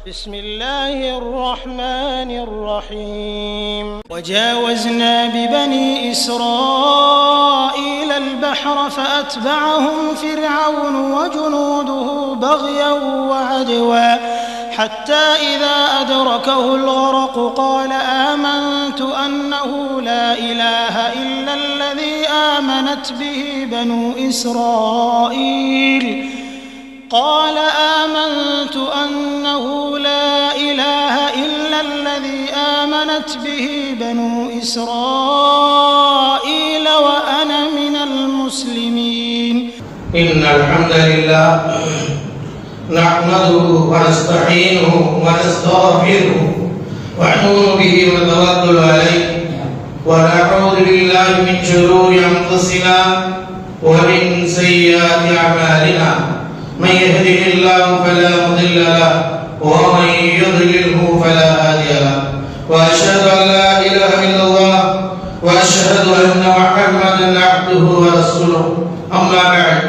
بسم الله الرحمن الرحيم وجاوزنا ببني إسرائيل البحر فأتبعهم فرعون وجنوده بغيا وعدوا حتى إذا أدركه الغرق قال آمنت أنه لا إله إلا الذي آمنت به بنو إسرائيل وأنا من المسلمين. إن الحمد لله نحمده ونستعينه ونستغفره ونؤمن به ونتوكل عليه ونعوذ بالله من شرور أنفسنا ومن سيئات أعمالنا من يهده الله فلا مضل له ومن يضلله فلا هادي له وأشهد أن لا إله إلا الله وأشهد أن محمدا عبده ورسوله. أما بعد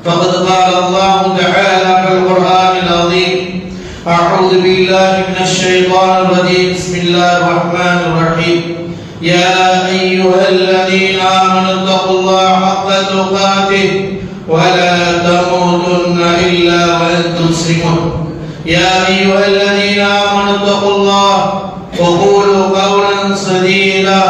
فقد قال الله تعالى في القرآن العظيم أعوذ بالله من الشيطان الرجيم بسم الله الرحمن الرحيم يا أيها الذين آمنوا اتقوا الله حق تقاته ولا تموتن إلا وأنتم مسلمون. يا أيها الذين آمنوا اتقوا الله وقولوا قولا سديدا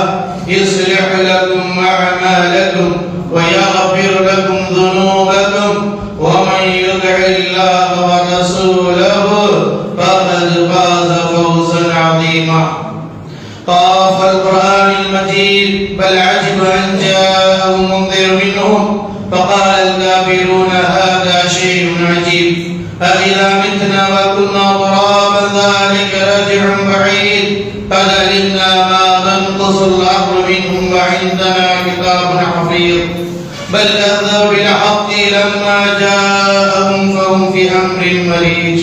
يصلح لكم أعمالكم ويغفر لكم ذنوبكم ومن يطع الله ورسوله فقد فاز فوزا عظيما. قال القرآن المجيد بل عجب أن جاءهم منذر منهم فقال الكافرون هذا شيء عجيب أإذا متنا وكنا ترابا ذلك رجع بعيد قد علمنا ما تنقص الأرض منهم وعندنا كتاب حفيظ بل كذبوا بالحق لما جاءهم فهم في أمر مريج.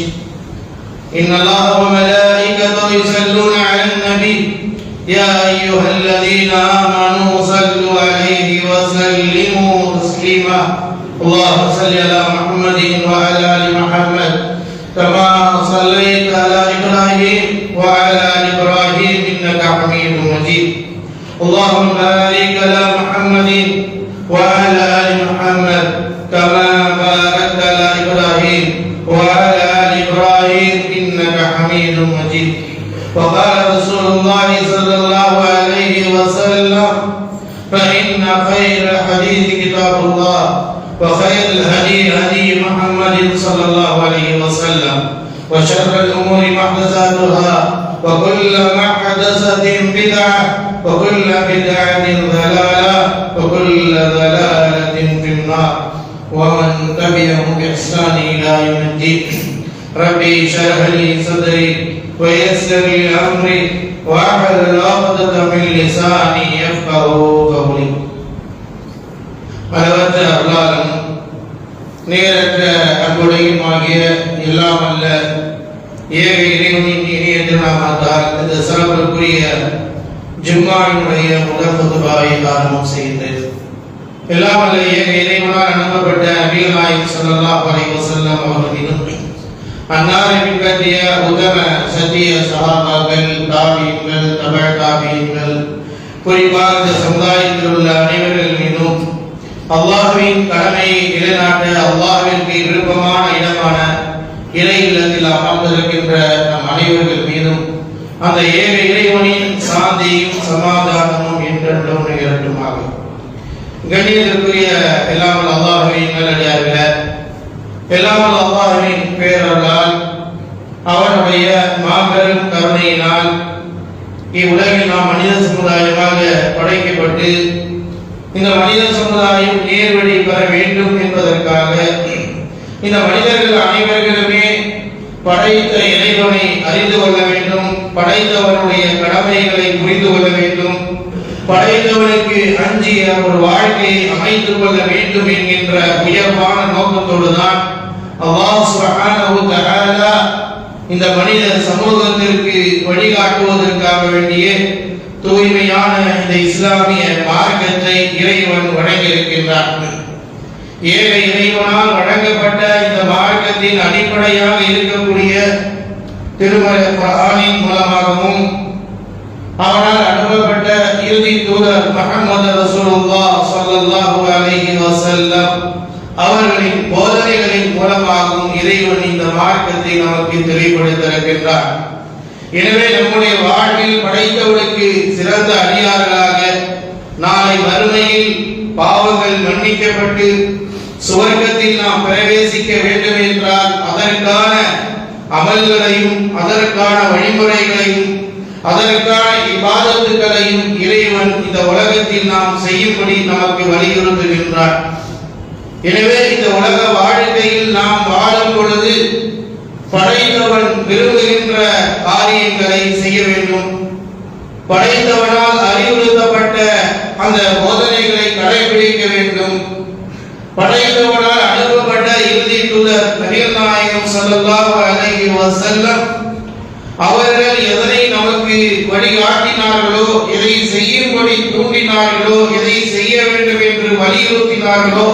إن الله وملائكته يصلون على النبي يا أيها الذين آمنوا صلوا عليه وسلموا تسليما. اللهم صل على محمد وعلى آل محمد كما صليت على إبراهيم وعلى آل إبراهيم إنك حميد مجيد. اللهم بارك على محمد وعلى آل محمد كما باركت على إبراهيم وعلى آل إبراهيم إنك حميد مجيد. وقال رسول الله صلى الله عليه وسلم فإن خير الحديث كتاب الله وخير الهدي هدي محمد صلى الله عليه وسلم وشر الأمور محدثاتها وكل محدثة بدعة وكل بدعة ضلالة وكل ضلالة في النار ومن تبعهم بإحسان إلى يوم الدين. ربي اشرح لي صدري ويسر لي أمري واحلل عقدة من لساني يفقهوا قولي. அளவற்ற அருளாளன் நேரற்ற அன்புடையுமாகிய எல்லாம் அல்ல ஏக இறைவனின் இனிய திருநாமத்தால் இந்த சிறப்புக்குரிய ஜும்மாவினுடைய முதல் குதுபாவை ஆரம்பம் செய்கின்றது. எல்லாம் அல்ல ஏக இறைவனால் அனுப்பப்பட்ட நபிகள் நாயகம் ஸல்லல்லாஹு அலைஹி வஸல்லம் அவர்களின் அன்னாரை பின்பற்றிய உத்தம சத்திய சஹாபாக்கள் தாபீன்கள் தபஅ தாபீன்கள் குறிப்பாக இந்த சமுதாயத்தில் உள்ள அனைவர்கள் மீதும் அல்லாஹ்வின் கடமையை நிலைநாட்ட அல்லாஹ்விற்கு விருப்பமான இடமான இறை இல்லத்தில் அமர்ந்திருக்கின்ற நம் அனைவர்கள் மீதும் அந்த ஏக இறைவனின் சாந்தியும் சமாதானமும் என்றென்றும் நிகழட்டுமாக. கண்ணியத்திற்குரிய எல்லாம் அல்லாஹ்வின் நல்லடியார்களே, எல்லாம் அல்லாஹ்வின் பேரருளால் அவனுடைய மாபெரும் கருணையினால் இவ்வுலகில் நாம் மனித சமுதாயமாக படைக்கப்பட்டு இந்த மனித சமுதாயம் நேர்வழி பெற வேண்டும் என்பதற்காக இந்த மனிதர்கள் அனைவர்களுமே படைத்த இறைவனை அறிந்து கொள்ள வேண்டும், படைத்தவனுடைய கடமைகளை புரிந்து கொள்ள வேண்டும், படைத்தவனுக்கு அஞ்சிய ஒரு வாழ்க்கையை அமைத்துக் கொள்ள வேண்டும் என்கின்ற உயர்வான நோக்கத்தோடு தான் அல்லாஹ் சுப்ஹானஹு வ தஆலா இந்த மனித சமூகத்திற்கு வழிகாட்டுவதற்காக வேண்டிய தூய்மையான இந்த இஸ்லாமிய மார்க்கத்தை இறைவன் வழங்கியிருக்கின்றார். ஏக இறைவனால் வழங்கப்பட்ட இந்த மார்க்கத்தின் அடிப்படையாக இருக்கக்கூடிய திருமறை குர்ஆனின் மூலமாகவும் அவனால் அனுப்பப்பட்ட இறுதி தூதர் முஹம்மது ரசூலுல்லாஹ் ஸல்லல்லாஹு அலைஹி வஸல்லம் அவர்களின் போதனைகளின் மூலமாகவும் இறைவன் இந்த மார்க்கத்தை நமக்கு தெளிவுபடுத்தியிருக்கின்றார். எனவே நம்முடைய வாழ்வில் படைத்தவனுக்கு சிறந்த அடியார்களாக நாளை மறுமையில் பாவங்கள் மன்னிக்கப்பட்டு சுவர்க்கத்தில் நாம் பிரவேசிக்க வேண்டும் என்றால் அதற்கான அமல்களையும் அதற்கான வழிமுறைகளையும் அதற்கான இபாதத்துகளையும் இறைவன் இந்த உலகத்தில் நாம் செய்யும்படி நமக்கு வலியுறுத்துகின்றார். எனவே இந்த உலக வாழ்க்கையில் நாம் வாழும் பொழுது படைத்தவன் விரும்புகின்ற காரியங்களை செய்ய வேண்டும். படைத்தவனால் அறிவுறுத்தப்பட்ட அந்த போதனைகளை கடைபிடிக்க வேண்டும். படைத்தவனால் அனுப்பப்பட்ட இறுதி தூதர் நபிகள் நாயகம் ஸல்லல்லாஹு அலைஹி வஸல்லம் அவர்கள் எதனை நமக்கு வழிகாட்டினார்களோ, எதை செய்யும்படி தூண்டினார்களோ, எதை செய்ய வேண்டும் என்று வலியுறுத்தினார்களோ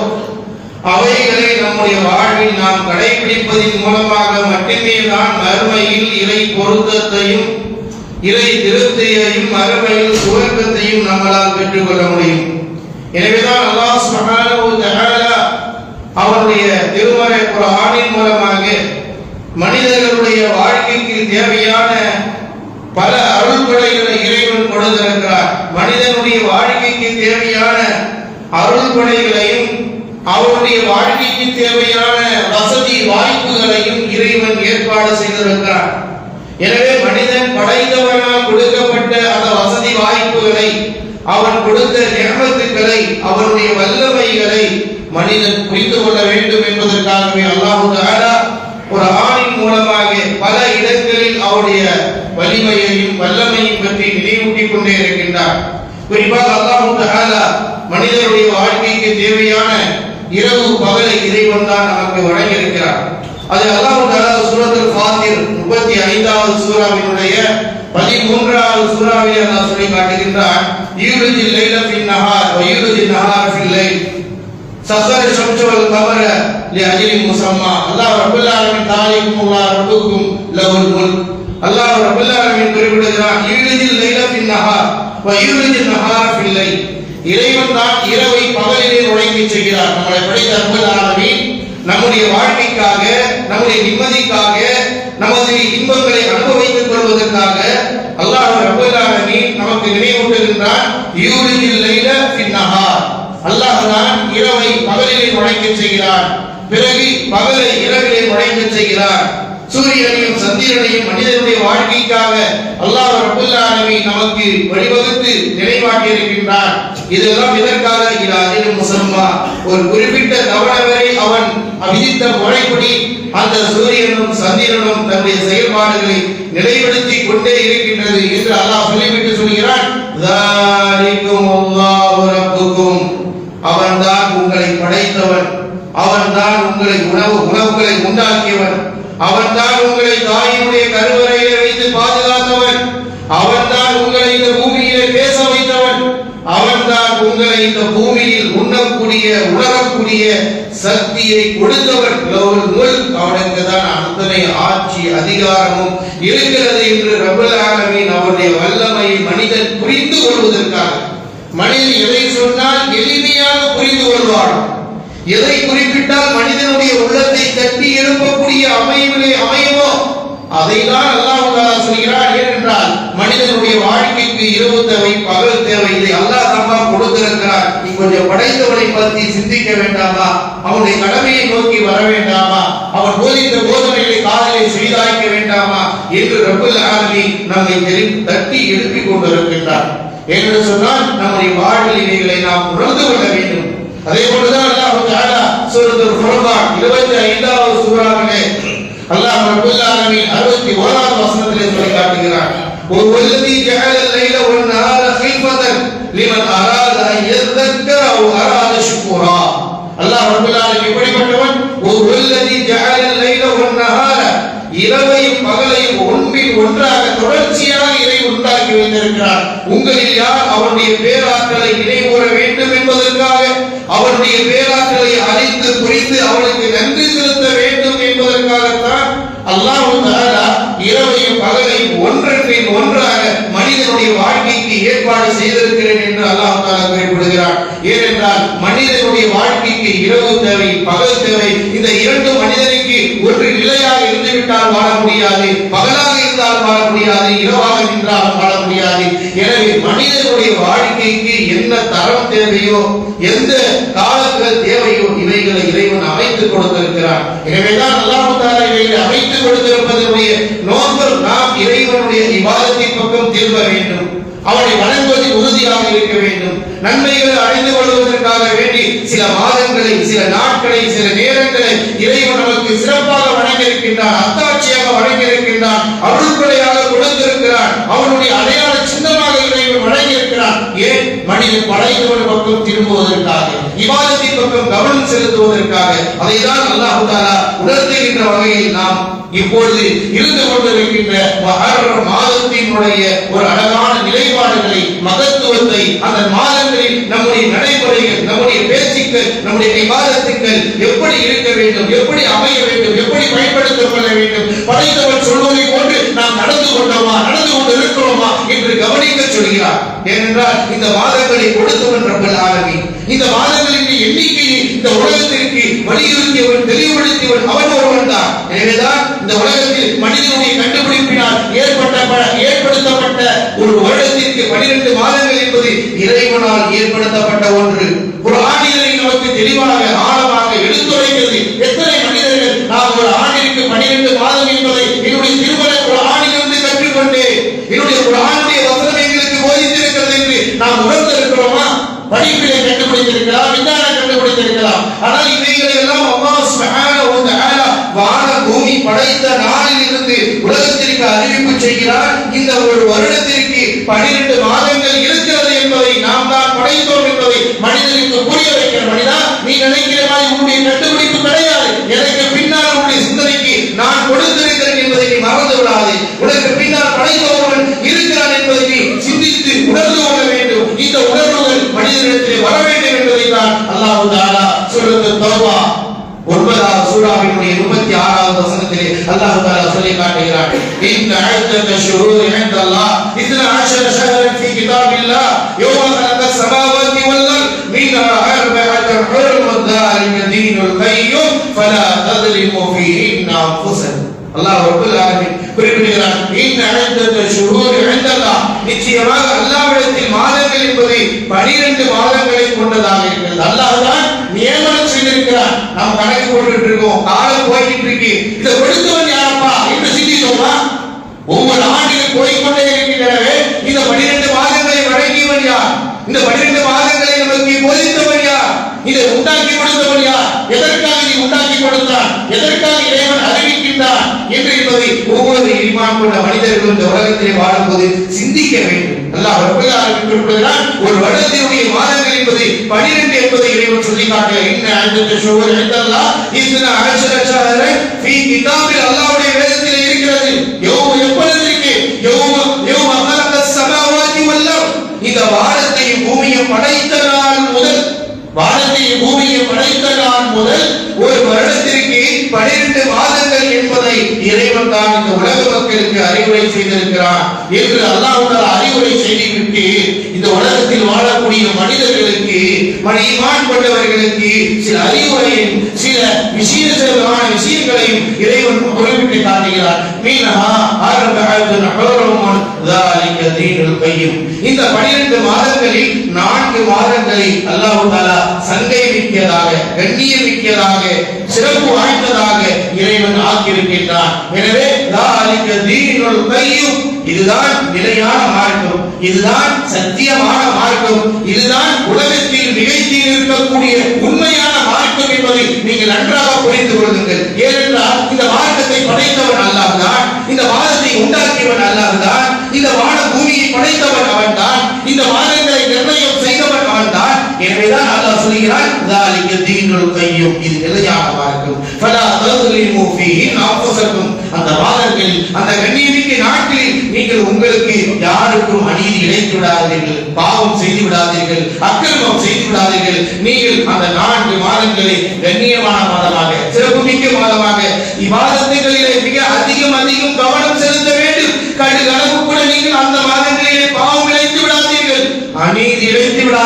அவைகளை நம்முடைய வாழ்வில் நாம் கடைபிடிப்பதன் மூலமாக மட்டுமே தான் மறுமையில் இறை பொருத்தத்தையும் இறை திருப்தியையும் மறுமையில் சுவர்க்கத்தையும் நம்மளால் பெற்றுக்கொள்ள முடியும். எனவேதான் அல்லாஹ் சுப்ஹானஹு வ தஆலா அவருடைய திருமறை குர்ஆனின் மூலமாக மனிதர்களுடைய வாழ்க்கைக்கு தேவையான பல அருள்கொடைகளை இறைவன் கொடுத்திருக்கிறார். மனிதனுடைய வாழ்க்கைக்கு தேவையான அருள்கொடைகளையும் அவருடைய வாழ்க்கைக்கு தேவையான வசதி வாய்ப்புகளையும் இறைவன் ஏற்பாடு செய்திருக்கிறார். எனவே மனிதன் படைத்தவனால் கொடுக்கப்பட்ட அந்த வசதி வாய்ப்புகளை, அவன் கொடுத்த நியமத்துக்களை, அவருடைய வல்லமைகளை மனிதன் புரிந்து கொள்ள வேண்டும் என்பதற்காகவே அல்லாஹ் தஆலா குர்ஆனின் மூலமாக பல இடங்களில் அவருடைய வலிமையையும் வல்லமையையும் பற்றி நினைவூட்டிக் கொண்டே இருக்கின்றார். குறிப்பாக அல்லாஹ் தஆலா மனிதனுடைய வாழ்க்கைக்கு தேவையான இரவு பகலை இறைவன் தான் நமக்கு வழங்கியிருக்கிறார். அது அல்லாஹ் தஆலா சூரத்துல் ஃபாத்திர் 35வது சூராவினுடைய 13வது சூராவில் அல்லாஹ் சொல்லி காட்டுகின்றார். யூலிஜில் லைல ஃபின் நஹார் வ யூலிஜின் நஹார ஃபில் லைல் சஹர ஷம்ஸு வல் கமர லிஅஜ்லி முஸம்மா. அல்லாஹ் ரப்பல் ஆலமீன் தாலிகுமுல்லாஹ் ரப்புக்கும் லஹுல் முல்க். அல்லாஹ் ரப்பல் ஆலமீன் குறிப்பிடுகிறார், யூலிஜில் லைல ஃபின் நஹார் வ யூலிஜின் நஹார ஃபில் லைல். இறைவன் தான் இரவை பகலிலே நுழைக்கச் செய்கிறார். நம்மளை படைத்த ரப்பல் ஆலமீன் நம்முடைய வாழ்க்கைக்காக, நம்முடைய நிம்மதிக்காக, நமது இன்பங்களை அனுபவித்துக் கொள்வதற்காக அல்லாஹ் ரப்பல் ஆலமீன் நமக்கு நினைவூட்டுகின்றான். யூலிஜில் லைல ஃபின் நஹார். அல்லாஹ் தான் இரவை பகலிலே நுழைக்கச் செய்கிறார். பிறகு பகலை இரவிலே நுழைக்கச் செய்கிறார். சூரியனையும் சந்திரனையும் மனிதனுடைய வாழ்க்கைக்காக அல்லாஹ் ரப்பல் ஆலமீன் நமக்கு வழிவகுத்து நிலைவாட்டி இருக்கின்றார். இதெல்லாம் இதற்காக இலாஹில் முஸம்மா, ஒரு குறிப்பிட்ட தவணை வரை அவன் விதித்த முறைப்படி அந்த சூரியனும் சந்திரனும் தன்னுடைய செயல்பாடுகளை நிலைப்படுத்தி கொண்டே இருக்கின்றது என்று அல்லாஹ் சொல்லிவிட்டு சொல்கிறான், ஸாலிகுமுல்லாஹு ரப்புக்கும். அவன்தான் உங்களை படைத்தவன், அவன்தான் உங்களை உணவுகளை உண்டாக்கியவன், அவன்தான் உங்களை தாயினுடைய கருவறையிலே வைத்து பாதுகாத்தவன், அவன்தான் உங்களை இந்த பூமியிலே பேச வைத்தவன், அவன்தான் உங்களை இந்த பூமியில் உண்ணக்கூடிய உணரக்கூடிய சக்தியை கொடுத்தவன். லஹுல் முல்க். அவனுக்கு தான் அத்தனை ஆட்சி அதிகாரமும் இருக்கிறது என்று ரப்பல் ஆலமீன் அவருடைய வல்லமையை மனிதன் புரிந்து கொள்வதற்காக, மனிதன் எதை சொன்னால் எளிமையாக புரிந்து கொள்வான், எதை குறிப்பிட்டால் மனிதனுடைய உள்ளத்தை தட்டி எழுப்பக்கூடிய அமையுமோ அதைதான் அல்லாஹ் தஆலா சொல்கிறார். ஏனென்றால் மனிதனுடைய வாழ்க்கைக்கு இரவு தேவை, பகல் தேவை. இதை அல்லாஹ் தான் கொடுத்திருக்கிறார். நீ கொஞ்சம் படைத்தவனை பற்றி சிந்திக்க வேண்டாமா? அவனுடைய கடமையை நோக்கி வர வேண்டாமா? அவன் போதித்த போதனைகளை காதலை செய்தாய்க்க வேண்டாமா என்று ரப்பல் ஆலமீன் நம்மை தட்டி எழுப்பிக் கொண்டிருக்கின்றார். என்று சொன்னால் நம்முடைய வாழ்வில் இவைகளை நாம் உணர்ந்து கொள்ள வேண்டும். அதே போலதான் அல்லாஹ் தஆலா சூரத்துல் ஃபுர்கான் 25வது சூராவிலே அல்லாஹ் ரப்பல் ஆலமீன் 61வது வசனத்திலே சொல்லி காட்டுகிறார், வல்லதி ஜஅலல் லைல வன் நஹார ஹிஃபதன் லிமன் அராத அன் யذكر அவ் அராத ஷுக்ரா. அல்லாஹ் ரப்பல் ஆலமீன் எப்படிப்பட்டவன்? வல்லதி ஜஅலல் லைல வன் நஹார, இரவையும் பகலையும் ஒன்றின் ஒன்றாக தொடர்ச்சியாக இறை உண்டாக்கி வைத்திருக்கிறார். உங்களில் யார் அவருடைய பேராற்றலை நினைவுற வேண்டும் என்பதற்காக, அவருடைய பேராற்றலை அறிந்து புரிந்து அவனுக்கு நன்றி செலுத்த வேண்டும் என்பதற்காகத்தான் அல்லாஹ் தஆலா இரவை செய்திருக்கிறேன் என்று அல்லாஹ் தஆலா குறிப்பிடுகிறார். ஏனென்றால் மனிதனுடைய வாழ்க்கைக்கு இரவு தேவை, பகல் தேவை. இந்த இரண்டு மனிதனுக்கு ஒரு நிலையாக இருந்துவிட்டால் வாழ முடியாது, பகலாக இருந்தால் வாழ முடியாது, இரவாக நின்றால் வாழ முடியாது. எனவே மனிதனுடைய வாழ்க்கைக்கு என்ன தரம் தேவையோ, எந்த காலங்கள் தேவையோ, இவைகளை இறைவன் அமைத்துக் கொடுத்திருக்கிறார். எனவேதான் அல்லாஹ் தஆலா இவைகளை அமைத்துக் கொடுத்திருப்பதனுடைய நோக்கம் நாம் இறைவனுடைய இபாதத்தின் பக்கம் திரும்ப வேண்டும், அவனை வணங்குவதில் உறுதியாக இருக்க வேண்டும். நன்மைகளை அடைந்து கொள்வதற்காக வேண்டி சில மாதங்களை, சில நாட்களை, சில நேரங்களை இறைவன் நமக்கு சிறப்பாக வழங்கியிருக்கின்றான், அத்தாட்சியாக வழங்கியிருக்கின்றான், அருள்கொடையாக கொடுத்திருக்கிறான், அவனுடைய அடையாள சின்னமாக இறைவன் வழங்கியிருக்கிறான். ஏன்? மனிதன் படைத்தவன் பக்கம் திரும்புவதற்காக, இபாதத்தின் பக்கம் கவனம் செலுத்துவதற்காக. அதைதான் அல்லாஹ் தஆலா உணர்த்துகின்ற வகையில் நாம் இப்பொழுது இருந்து கொண்டிருக்கின்ற முஹர்ரம் மாதத்தினுடைய ஒரு அழகான நிலைப்பாடுகளை, மகத்துவத்தை, அந்த மாதங்களில் நம்முடைய நடைமுறைகள், நம்முடைய பேச்சுக்கள், நம்முடைய இபாதத்துக்கள் எப்படி இருக்க வேண்டும், எப்படி அமைய வேண்டும், எப்படி பயன்படுத்திக் கொள்ள வேண்டும், படைத்தவன் சொல்வதை போன்று நாம் நடந்து கொண்டோமா, நடந்து கொண்டு இருக்கிறோமா என்று கவனிக்க சொல்கிறார். ஏனென்றால் இந்த மாதங்களை கொடுத்தவன் ரப்பல் ஆலமீன், இந்த மாதங்களின் எண்ணிக்கையை இந்த உலகத்திற்கு வலியுறுத்தியவன், தெளிவுபடுத்தியவன் அவன் ஒருவன் தான். எனவேதான் இந்த உலகத்தில் மனிதனுடைய கண்டுபிடிப்பினால் ஏற்படுத்தப்பட்ட ஒரு வருடத்திற்கு 12 மாதங்கள் என்பது இறைவனால் ஏற்படுத்தப்பட்ட ஒன்று. ஒரு ஆண்டினை நமக்கு தெளிவாக, ஆழமாக எடுத்துரைக்கிறது. எத்தனை மனிதர்கள் நாம் ஒரு ஆண்டிற்கு 12 மாதம் என்பதை என்னுடைய திருமண ஒரு ஆண்டிலிருந்து கற்றுக்கொண்டேன், என்னுடைய ஒரு ஆண்டுடைய வசனம் எங்களுக்கு போதித்திருக்கிறது என்று நாம் உணர்ந்திருக்கிறோமா? படிப்பிலே கண்டுபிடித்திருக்கலாம், விஞ்ஞானம் கண்டுபிடித்திருக்கலாம். ஆனால் இவைகளை எல்லாம் அல்லாஹ் சுப்ஹானஹு வ தஆலா வான பூமி படைத்த நாளில் இருந்து உலகத்திற்கு அறிவிப்பு செய்கிறார். இந்த ஒரு வருடத்திற்கு 12 மாதங்கள் இருக்கிறது என்பதை, நாம் தான் படைத்தோம் என்பதை மனிதனுக்கு புரிய வைக்கிற. மனிதா, நீ நினைக்கிற மாதிரி உன்னுடைய கண்டுபிடிப்பு கிடையாது. எனக்கு பின்னால் உன்னுடைய சிந்தனைக்கு நான் கொடுத்திருக்கிறேன் என்பதை நீ மறந்து விடாதே. உனக்கு பின்னால் படைத்தவன் இருக்கிறான் என்பதை நீ சிந்தித்து உணர்ந்து கொள்ள வேண்டும். இந்த உணர்வுகள் மனிதனிடத்திலே வர வேண்டும் என்பதை தான் அல்லாஹ் தஆலா சூரத்து தௌபா 9வது சூராவினுடைய 36வது வசனத்திலே அல்லாஹ் தஆலா சொல்லி காட்டுகிறார். இன்ன அத்தத ஷுரூர் இன்தல்லாஹ் 12 ஷஹரன் ஃபீ கிதாபில்லாஹ் யௌம கலகஸ் ஸமாவாதி வல் அர்த் மின்ஹா அர்பஅத்துன் ஹுரும் ذلك தீனுல் கய்யும் ஃபலா தظلموا فيهن أنفسكم. அல்லாஹ் ரப்பல் ஆலமீன் குறிப்பிடுகிறார். இன்ன அத்தத ஷுரூர் இன்தல்லாஹ், நிச்சயமாக அல்லாஹ்விடத்தில் மாதங்கள் என்பது 12 மாதங்களை கொண்டதாக இருக்கிறது. அல்லாஹ் தான் நியமனம் செய்திருக்கிறார். நாம் கணக்கு போட்டுட்டு இருக்கோம், காலம் போயிட்டு இருக்கு, இதை கொடுத்தவன் யாரப்பா என்று சிந்தித்தோமா? ஒவ்வொரு ஆண்டிலும் போய்கொண்டே இருக்கின்றனவே, இந்த 12 மாதங்களை வழங்கியவன் யார்? இந்த 12 மாதங்களை நமக்கு போதித்தவன் யார்? இதை உண்டாக்கி கொடுத்தவன் யார்? எதற்காக இதை உண்டாக்கி கொடுத்தான்? எதற்காக இறைவன் அறிவிக்கின்றான் என்று என்பதை ஒவ்வொரு ஈமான் கொண்ட மனிதர்களும் இந்த உலகத்திலே வாழும்போது சிந்திக்க வேண்டும். அல்லாஹ் ரப்பல் ஆலமீன் குறிப்பிடுகிறான், ஒரு வருடத்தினுடைய மாதங்கள் என்பது 12 என்பதை இறைவன் சொல்லி காட்டுகிறார். இன்ன அத்தத ஷுரூர் இன்தல்லாஹ் 12 ஷஹரன் ஃபீ கிதாபில், அல்லாஹ்வுடைய வேதத்திலே இருக்கிறது. எப்பொழுது யௌம கலகஸ் ஸமாவாதி வல் அர்த், இந்த வானத்தையும் பூமியையும் படைத்த நாள் முதல், வானத்தையும் பூமியையும் படைத்த நாள் முதல் ஒரு வருடத்திற்கு 12 மாதங்கள் என்பதை இறைவன் தான் இந்த உலக மக்களுக்கு அறிவுரை செய்திருக்கிறார் என்று அல்லாஹ் அறிவுரை செய்துவிட்டு இந்த உலகத்தில் வாழக்கூடிய மனிதர்களுக்கு, ஈமான் கொண்டவர்களுக்கு சில அறிவுரையும் சில விசேஷமான விஷயங்களையும் இறைவன் குறிப்பிட்டு காட்டுகிறார். மீனஹா அர்பஅத்துன் ஹுரும் ذلك தீனுல் கய்யும். இந்த 12 மாதங்களில் 4 மாதங்களை அல்லாஹ் தஆலா சங்கை மிக்கதாக, கண்ணியம் மிக்கதாக, சிறப்பு வாய்ந்ததாக இறைவன் ஆக்கியிருக்கின்றான். எனவே ذلك தீனுல் கய்யும், இதுதான் நிலையான மார்க்கம், இதுதான் சத்தியமான மார்க்கம், இதுதான் உலகத்தில் நிகழ்த்தி இருக்கக்கூடிய உண்மையான மார்க்கம் என்பதை நீங்கள் நன்றாக புரிந்து கொள்ளுங்கள். ஏனென்றால் இந்த மார்க்கத்தை படைத்தவன் அல்லாஹ் தான், இந்த மாதத்தை உண்டாக்கியவன் அல்லாஹ் தான், இந்த வான பூமியை படைத்தவன் அவன் தான், இந்த மாதங்களை நிர்ணயம் செய்தவன் அவன் தான். எனவேதான் அல்லாஹ் சொல்கிறான், ذلك தீனுல் கய்யும், இது நிலையான மார்க்கம். ஃபலா தظلموا فيهن أنفسكم, அந்த மாதங்களில், அந்த கண்ணியமிக்க நாட்களில் நீங்கள் உங்களுக்கு யாருக்கும் அநீதி இழைத்து விடாதீர்கள், பாவம் செய்து விடாதீர்கள், அக்கிரமம் செய்து விடாதீர்கள். நீங்கள் அந்த 4 மாதங்களை கண்ணியமான மாதமாக, சிறப்புமிக்க மாதமாக, இபாதத்துகளிலே மிக அதிகம் கவனம் செலுத்த வேண்டும். கடுகளவு கூட நீங்கள் அந்த மாதங்களிலே பாவம் இழைத்து விடாதீர்கள்.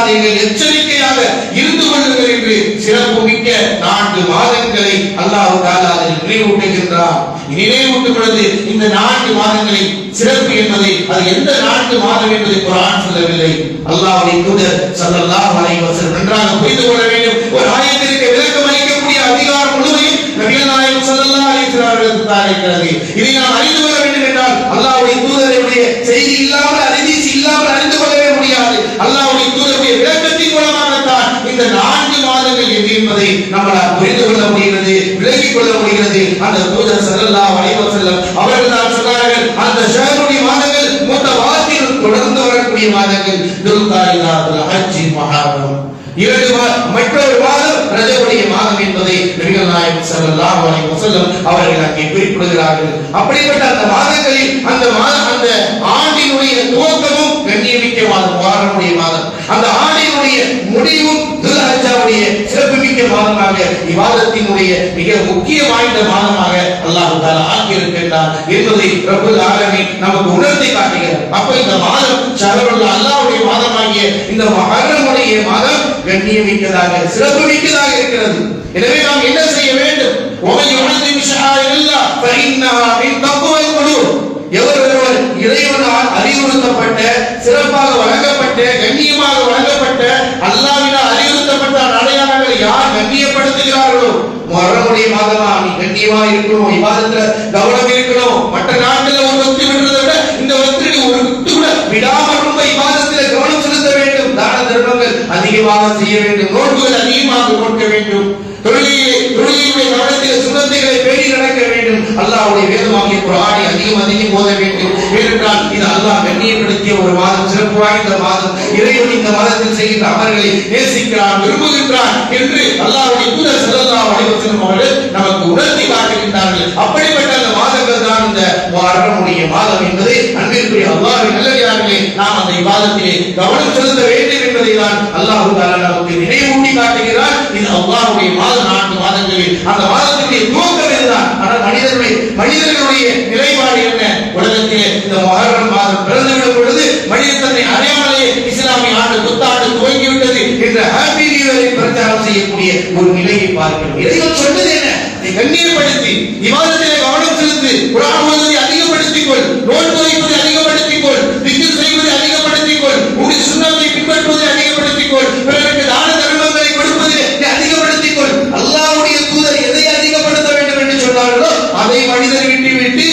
விடாதீர்கள், எச்சரிக்கையாக இருந்து கொள்ளுங்கள் என்று சிறப்பு மிக்க 4 மாதங்களை அல்லாஹ் தஆலா அதில் நினைவூட்டுகின்றார். நினைவூட்டும் பொழுது இந்த 4 மாதங்களின் சிறப்பு என்பதை அது எந்த 4 மாதம் என்பதை குர்ஆன் சொல்லவில்லை. அல்லாஹ்வுடைய தூதர் ஸல்லல்லாஹு அலைஹி வஸல்லம் நன்றாக புரிந்து கொள்ள வேண்டும். ஒரு ஆயத்திற்கு விளக்கம் அளிக்கக்கூடிய அதிகாரம் முழுவதும் நபிகள் நாயகம் ஸல்லல்லாஹு அலைஹி வஸல்லம் அவர்களுக்கு தான் இருக்கிறது. இதை நாம் அறிந்து கொள்ள வேண்டும் என்றால் அல்லாஹ்வுடைய தூதருடைய செய்தி இல்லாமல், ஹதீஸ் இல்லாமல் அறிந்து கொள்ளவே முடியாது. அல்லாஹ்வுடைய தூதருடைய விளக்கத்தின் மூலமாகத்தான் இந்த 4 மாதங்கள் என்பதை நம்மால் புரிந்து கொள்ள முடிகிறது, விளங்கிக் கொள்ள முடிகிறது. அந்த தூதர் ஸல்லல்லாஹு அலைஹி வஸல்லம் அவர்கள் தான் சொன்னார்கள், அந்த ஷஹருடைய மாதங்கள் முத்தவாத்திர் தொடர்ந்து வரக்கூடிய மாதங்கள் துல்காயிதா, ஹஜ், முஹர்ரம். மற்றொரு மாதம் ரஜபுடைய மாதம் என்பதை நபிகள் நாயகம் ஸல்லல்லாஹு அலைஹி வஸல்லம் அவர்கள் அங்கே குறிப்பிடுகிறார்கள். அப்படிப்பட்ட அந்த மாதங்களில் அந்த ஆண்டினுடைய துவக்கமும் கண்ணியமிக்க மாதம் முஹர்ரமுடைய மாதம், அந்த ஆண்டினுடைய முடிவும் துல்ஹஜ்ஜாவுடைய சிறப்புமிக்க மாதமாக, இபாதத்தினுடைய மிக முக்கிய வாய்ந்த மாதமாக அல்லாஹ் தஆலா ஆக்கியிருக்கின்றார் என்பதை ரப்பல் ஆலமீன் நமக்கு உணர்த்தி காட்டுகிறார். அப்ப இந்த மாதம் ஷஹருல் அல்லாஹ்வுடைய மாதமாகிய இந்த முஹர்ரமுடைய மாதம் கண்ணியமிக்கதாக, சிறப்புமிக்கதாக இருக்கிறது. எனவே நாம் என்ன செய்ய வேண்டும்? وَمَنْ يُعَظِّمْ شَعَائِرَ اللَّهِ فَإِنَّهَا مِنْ تَقْوَى الْقُلُوبِ. எவர் இறைவனால் அறிவுறுத்தப்பட்ட, சிறப்பாக வழங்கப்பட்ட, கண்ணியமாக வழங்கப்பட்ட, அல்லாஹ்வினால் அறிவுறுத்தப்பட்ட அடையாளங்களை யார் கண்ணியப்படுத்துகிறார்களோ, முஹர்ரமுடைய மாதமா நீ கண்ணியமா இருக்கணும், இபாதத்துல கவனம் இருக்கணும். மற்ற நாட்கள்ல ஒரு வக்து விடுறதை விட இந்த வக்திற்கு ஒரு வக்து கூட விடாமல் ரொம்ப இபாதத்துல கவனம் செலுத்த வேண்டும். தான தர்மங்கள் அதிகமாக செய்ய வேண்டும், நோன்புகள் அதிகமாக நோக்க வேண்டும், தொழுகையுடைய கவனத்தில் சுன்னத்துகளை பேணி நடக்க வேண்டும். அல்லாஹ்வுடைய வேதமாகிய குர்ஆனை அதிகம் ஓத வேண்டும். ஏனென்றால் இது அல்லாஹ் கண்ணியப்படுத்திய ஒரு மாதம், சிறப்பு வாய்ந்த மாதம். இறைவன் இந்த மாதத்தில் செய்கின்ற அமல்களை நேசிக்கிறான், விரும்புகின்றான் என்று அல்லாஹ்வுடைய தூதர் ஸல்லல்லாஹு அலைஹி வஸல்லம் அவர்கள் நமக்கு உணர்த்தி காட்டுகின்றார்கள். அப்படிப்பட்ட அந்த மாதங்கள் தான் இந்த முஹர்ரமுடைய மாதம் என்பதை அன்பிற்குரிய அல்லாஹ்வின் நல்லடியார்களே நாம் அந்த இபாதத்திலே கவனம் செலுத்த வேண்டும் என்பதை தான் அல்லாஹ் தஆலா நமக்கு நினைவூட்டி காட்டுகிறார். இது அல்லாஹ்வுடைய மாதம். 4 மாதங்களில் அந்த மாதத்துடைய துவக்கம் இதுதான். ஆனால் மனிதர்களுடைய நிலைப்பாடு என்ன? உலகத்திலே இந்த முஹர்ரம் மாதம் பிறந்துவிடும் பொழுது மனிதன் தன்னை அறியாமலே இஸ்லாமிய ஆண்டு புத்தாண்டு துவங்கிவிட்டது என்ற ஹாப்பி நியூ இயரை பிரச்சாரம் செய்யக்கூடிய ஒரு நிலையை பார்க்கிறோம். இறைவன் சொன்னது என்ன? கண்ணியப்படுத்தி இபாதத்திலே கவனம் செலுத்து, குர்ஆன் ஓதுவதை அதிகப்படுத்திக் கொள், நோன்பு வைப்பதை அதிகப்படுத்திக் கொள், திக்ர் செய்வதை அதிகப்படுத்திக் கொள், உன்னுடைய சுன்னத்தை பின்பற்றுவதை அதிகப்படுத்திக் கொள், பிறருக்கு தான தர்மங்களை கொடுப்பதை அதிகப்படுத்திக் கொள். அல்லாஹ்வுடைய தூதர் எதை அதிகப்படுத்த வேண்டும் என்று சொன்னார்களோ அதை மனிதர் விட்டு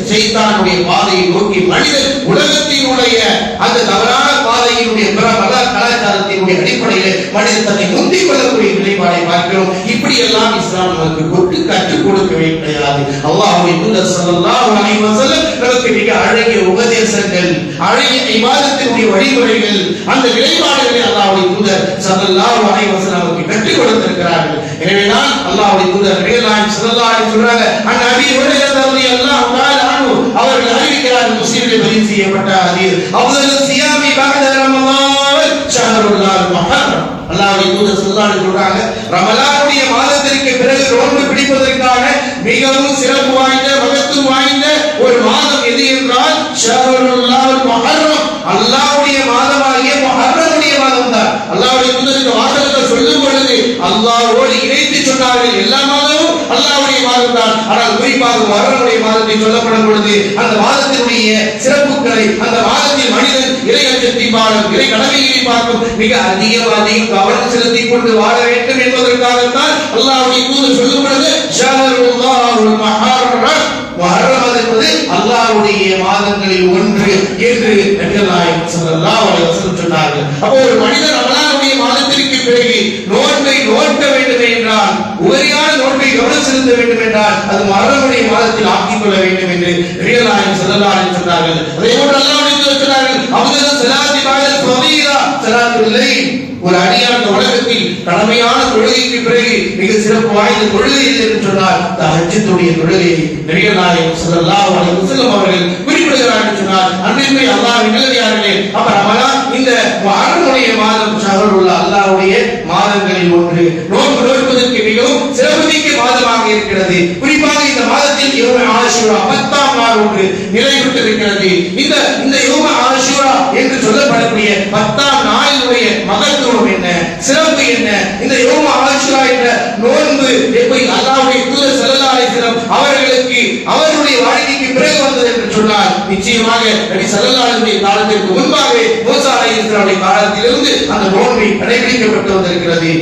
ஷைத்தானுடைய பாதையை நோக்கி மனிதன் உலகத்தினுடைய அந்த தவறான பாதையினுடைய பிரபல கலாச்சாரத்தினுடைய அடிப்படையில் மனிதன் தன்னை முந்திக் கொள்ளக்கூடிய நிலைப்பாடை பார்க்கிறோம். இப்படி எல்லாம் இஸ்லாம் நமக்கு கற்றுக் கொடுக்கவே கிடையாது. அல்லாஹ்வுடைய தூதர் ஸல்லல்லாஹு அலைஹி வஸல்லம் நமக்கு மிக அழகிய உபதேசங்கள், அழகிய இபாதத்தினுடைய வழிமுறைகள், அந்த நிலைப்பாடுகளை அல்லாஹ்வுடைய தூதர் ஸல்லல்லாஹு அலைஹி வஸல்லம் நமக்கு கற்றுக் கொடுத்திருக்கிறார்கள். எனவேதான் அல்லாஹ்வுடைய தூதர் நபிகள் ஸல்லல்லாஹு அலைஹி சொல்றாங்க, அன்னபி ஹுரைரா ரலியல்லாஹு தஆலா அன்ஹு அவர்கள் அறிவிக்கிறார்கள், முஸ்லிமில் பதிவு செய்யப்பட்ட ஹதீஸ், அஃதலு ஸியாமி பஅத ரமலான் ஷஹருல் முஹர்ரம். அல்லாஹ்வுடைய தூதர் ஸல்லல்லாஹு அலைஹி சொல்றாங்க, ரமலானுடைய மாதத்திற்கு பிறகு நோன்பு பிடிப்பதற்கான மிகவும் சிறப்பு வாய்ந்த, மகத்துவம் வாய்ந்த ஒரு மாதம் எது என்றால் ஷஹருல் முஹர்ரம், அல்லாஹ்வுடைய மாதமாகிய முஹர்ரமுடைய மாதம் தான். அல்லாஹ்வுடைய தூதர் இந்த வாசகத்தை சொல்லும் பொழுது அல்லாஹ்வோடு இணைத்து சொன்னார்கள். எல்லா மாதமும் அல்லாஹ்வுடைய மாதம் தான். ஆனால் குறிப்பாக முஹர்ரமுடைய மாதத்தை சொல்லப்படும் பொழுது அந்த மாதத்தினுடைய சிறப்புகளை, அந்த மாதத்தில் மனிதன் இறை அச்சத்தை பாடும், இறை கடமைகளை பார்க்கும் மிக அதிகம் கவனம் செலுத்திக் கொண்டு வாழ வேண்டும் என்பதற்காகத்தான் அல்லாஹ்வுடைய தூதர் சொல்லும் பொழுது ஷஹருல்லாஹுல் முஹர்ரம், முஹர்ரம் என்பது அல்லாஹ்வுடைய மாதங்களில் ஒன்று என்று நபிகள் நாயகம் ஸல்லல்லாஹு அலைஹி வஸல்லம் சொன்னார்கள். அப்போ ஒரு மனிதன் ரமலானுடைய மாதத்திற்கு பிறகு நோன்பை நோக்க வேண்டும் என்றால், உபரியான நோன்பை கவனம் செலுத்த வேண்டும் என்றால் அது முஹர்ரமுடைய மாதத்தில் ஆக்கிக் கொள்ள வேண்டும் என்று நபிகள் நாயகம் ஸல்லல்லாஹு அலைஹி வஸல்லம் சொன்னார்கள். அதே போன்று அல்லாஹ்வுடைய தூதர் சொன்னார்கள், அஃதலு ஸலாத்தி பஅதல் ஃபரீதா ஸலாத்துல் லைல். ஒரு அடியான் உலகத்தில் கடமையான தொழுகைக்கு பிறகு மிக சிறப்பு வாய்ந்த தொழுகை என்று சொன்னால் தஹஜ்ஜுடைய தொழுகை. நபிகள் நாயகம் ஸல்லல்லாஹு அலைஹி வஸல்லம் அவர்கள் குறிப்பிடுகிறார்கள் சொன்னால், அன்பிற்குரிய அல்லாஹ்வின் நல்லடியார்களே, அப்ப ரமலான் இந்த முஹர்ரமுடைய மாதம் ஷஹருல் அல்லாஹ்வுடைய மாதங்களில் ஒன்று. நோன்பு நோற்பதற்கு மிகவும் சிறப்புமிக்க மாதமாக இருக்கிறது. குறிப்பாக இந்த மாதத்தில் யௌம ஆஷூரா 10ஆம் நாள் ஒன்று நிலை பெற்றிருக்கிறது. இந்த யௌம ஆஷூரா ஆஷுரா என்று சொல்லப்படக்கூடிய 10ஆம் நாளினுடைய மகத்துவம் என்ன, சிறப்பு என்ன, இந்த யௌம ஆஷுரா என்ற நோன்பு எப்படி அல்லாஹ்வுடைய தூதர் ஸல்லல்லாஹு அலைஹி வஸல்லம் அவர்களுக்கு அவருடைய வாழ்க்கைக்கு பிறகு வந்தது என்று சொன்னால் நிச்சயமாக நபி ஸல்லல்லாஹு அலைஹி வஸல்லம் காலத்திற்கு முன்பாகவே மூசா அலைஹிஸ்ஸலாமுடைய காலத்திலிருந்து அந்த நோன்பை கடைபிடிக்கப்பட்டு வந்திருக்கிறது.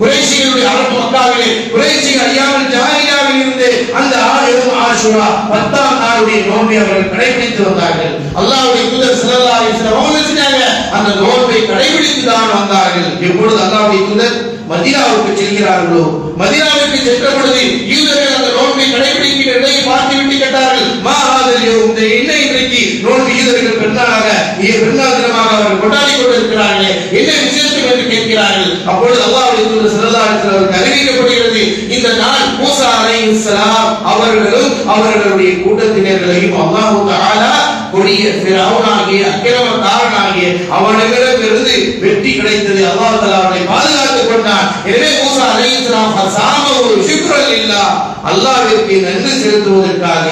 குறைஷிகளுடைய அரபு மக்காவிலே குறைஷிகள் ஐயாமுல் ஜாஹிலியாவில் இருந்து அந்த ஆஷுரா 10ஆம் நாளுடைய நோன்பை அவர்கள் கடைபிடித்து வந்தார்கள். அல்லாஹ்வுடைய தூதர் ஸல்லல்லாஹு அலைஹி வஸல்லம் அவர்கள் அந்த நோன்பை கடைபிடித்து தான் வந்தார்கள். எப்பொழுது அல்லாஹ்வுடைய தூதர் மதீனாவுக்கு செல்கிறார்களோ, மதீனாவுக்கு சென்ற பொழுது யூதர்கள் அந்த நோன்பை கடைபிடிக்கிற நிலையை பார்த்துவிட்டு கேட்டார்கள், இந்த என்ன இன்றைக்கு நோன்பு யூதர்கள் பெருநாளாக பெருநாள் தினமாக அவர்கள் கொண்டாடி கொண்டிருக்கிறார்களே, என்ன விசேஷம் என்று கேட்கிறார்கள். அப்பொழுது அல்லாஹ்வுடைய தூதர் ஸல்லல்லாஹு அலைஹி வஸல்லம் அறிவிக்கப்படுகிறது, இந்த நாள் மூசா அலைஹிஸ்ஸலாம் அவர்களும் அவர்களுடைய கூட்டத்தினர்களையும் அல்லாஹ் தஆலா கொடிய ஃபிரௌனாகிய அக்கிரமக்காரனாகிய அவனிடமிருந்து வெற்றி கிடைத்தது. அல்லாஹ் தஆலா அவனை பாதுகாத்துக் கொண்டான். எனவே மூசா அலைஹிஸ்ஸலாம் ஃபஸாமஹு ஷுக்ரன் லில்லாஹ், அல்லாஹ்விற்கு நன்றி செலுத்துவதற்காக,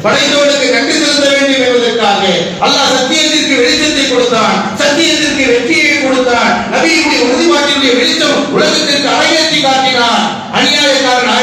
படைத்தவனுக்கு நன்றி செலுத்த வேண்டும் என்பதற்காக அல்லாஹ் சத்தியத்திற்கு வெளிச்சத்தை கொடுத்தான், சத்தியத்திற்கு வெற்றியை கொடுத்தான். நபியுடைய உறுதிப்பாட்டினுடைய வெளிச்சம் உலகத்திற்கு அழகேற்றி காட்டினான். அநியாயக்காரன்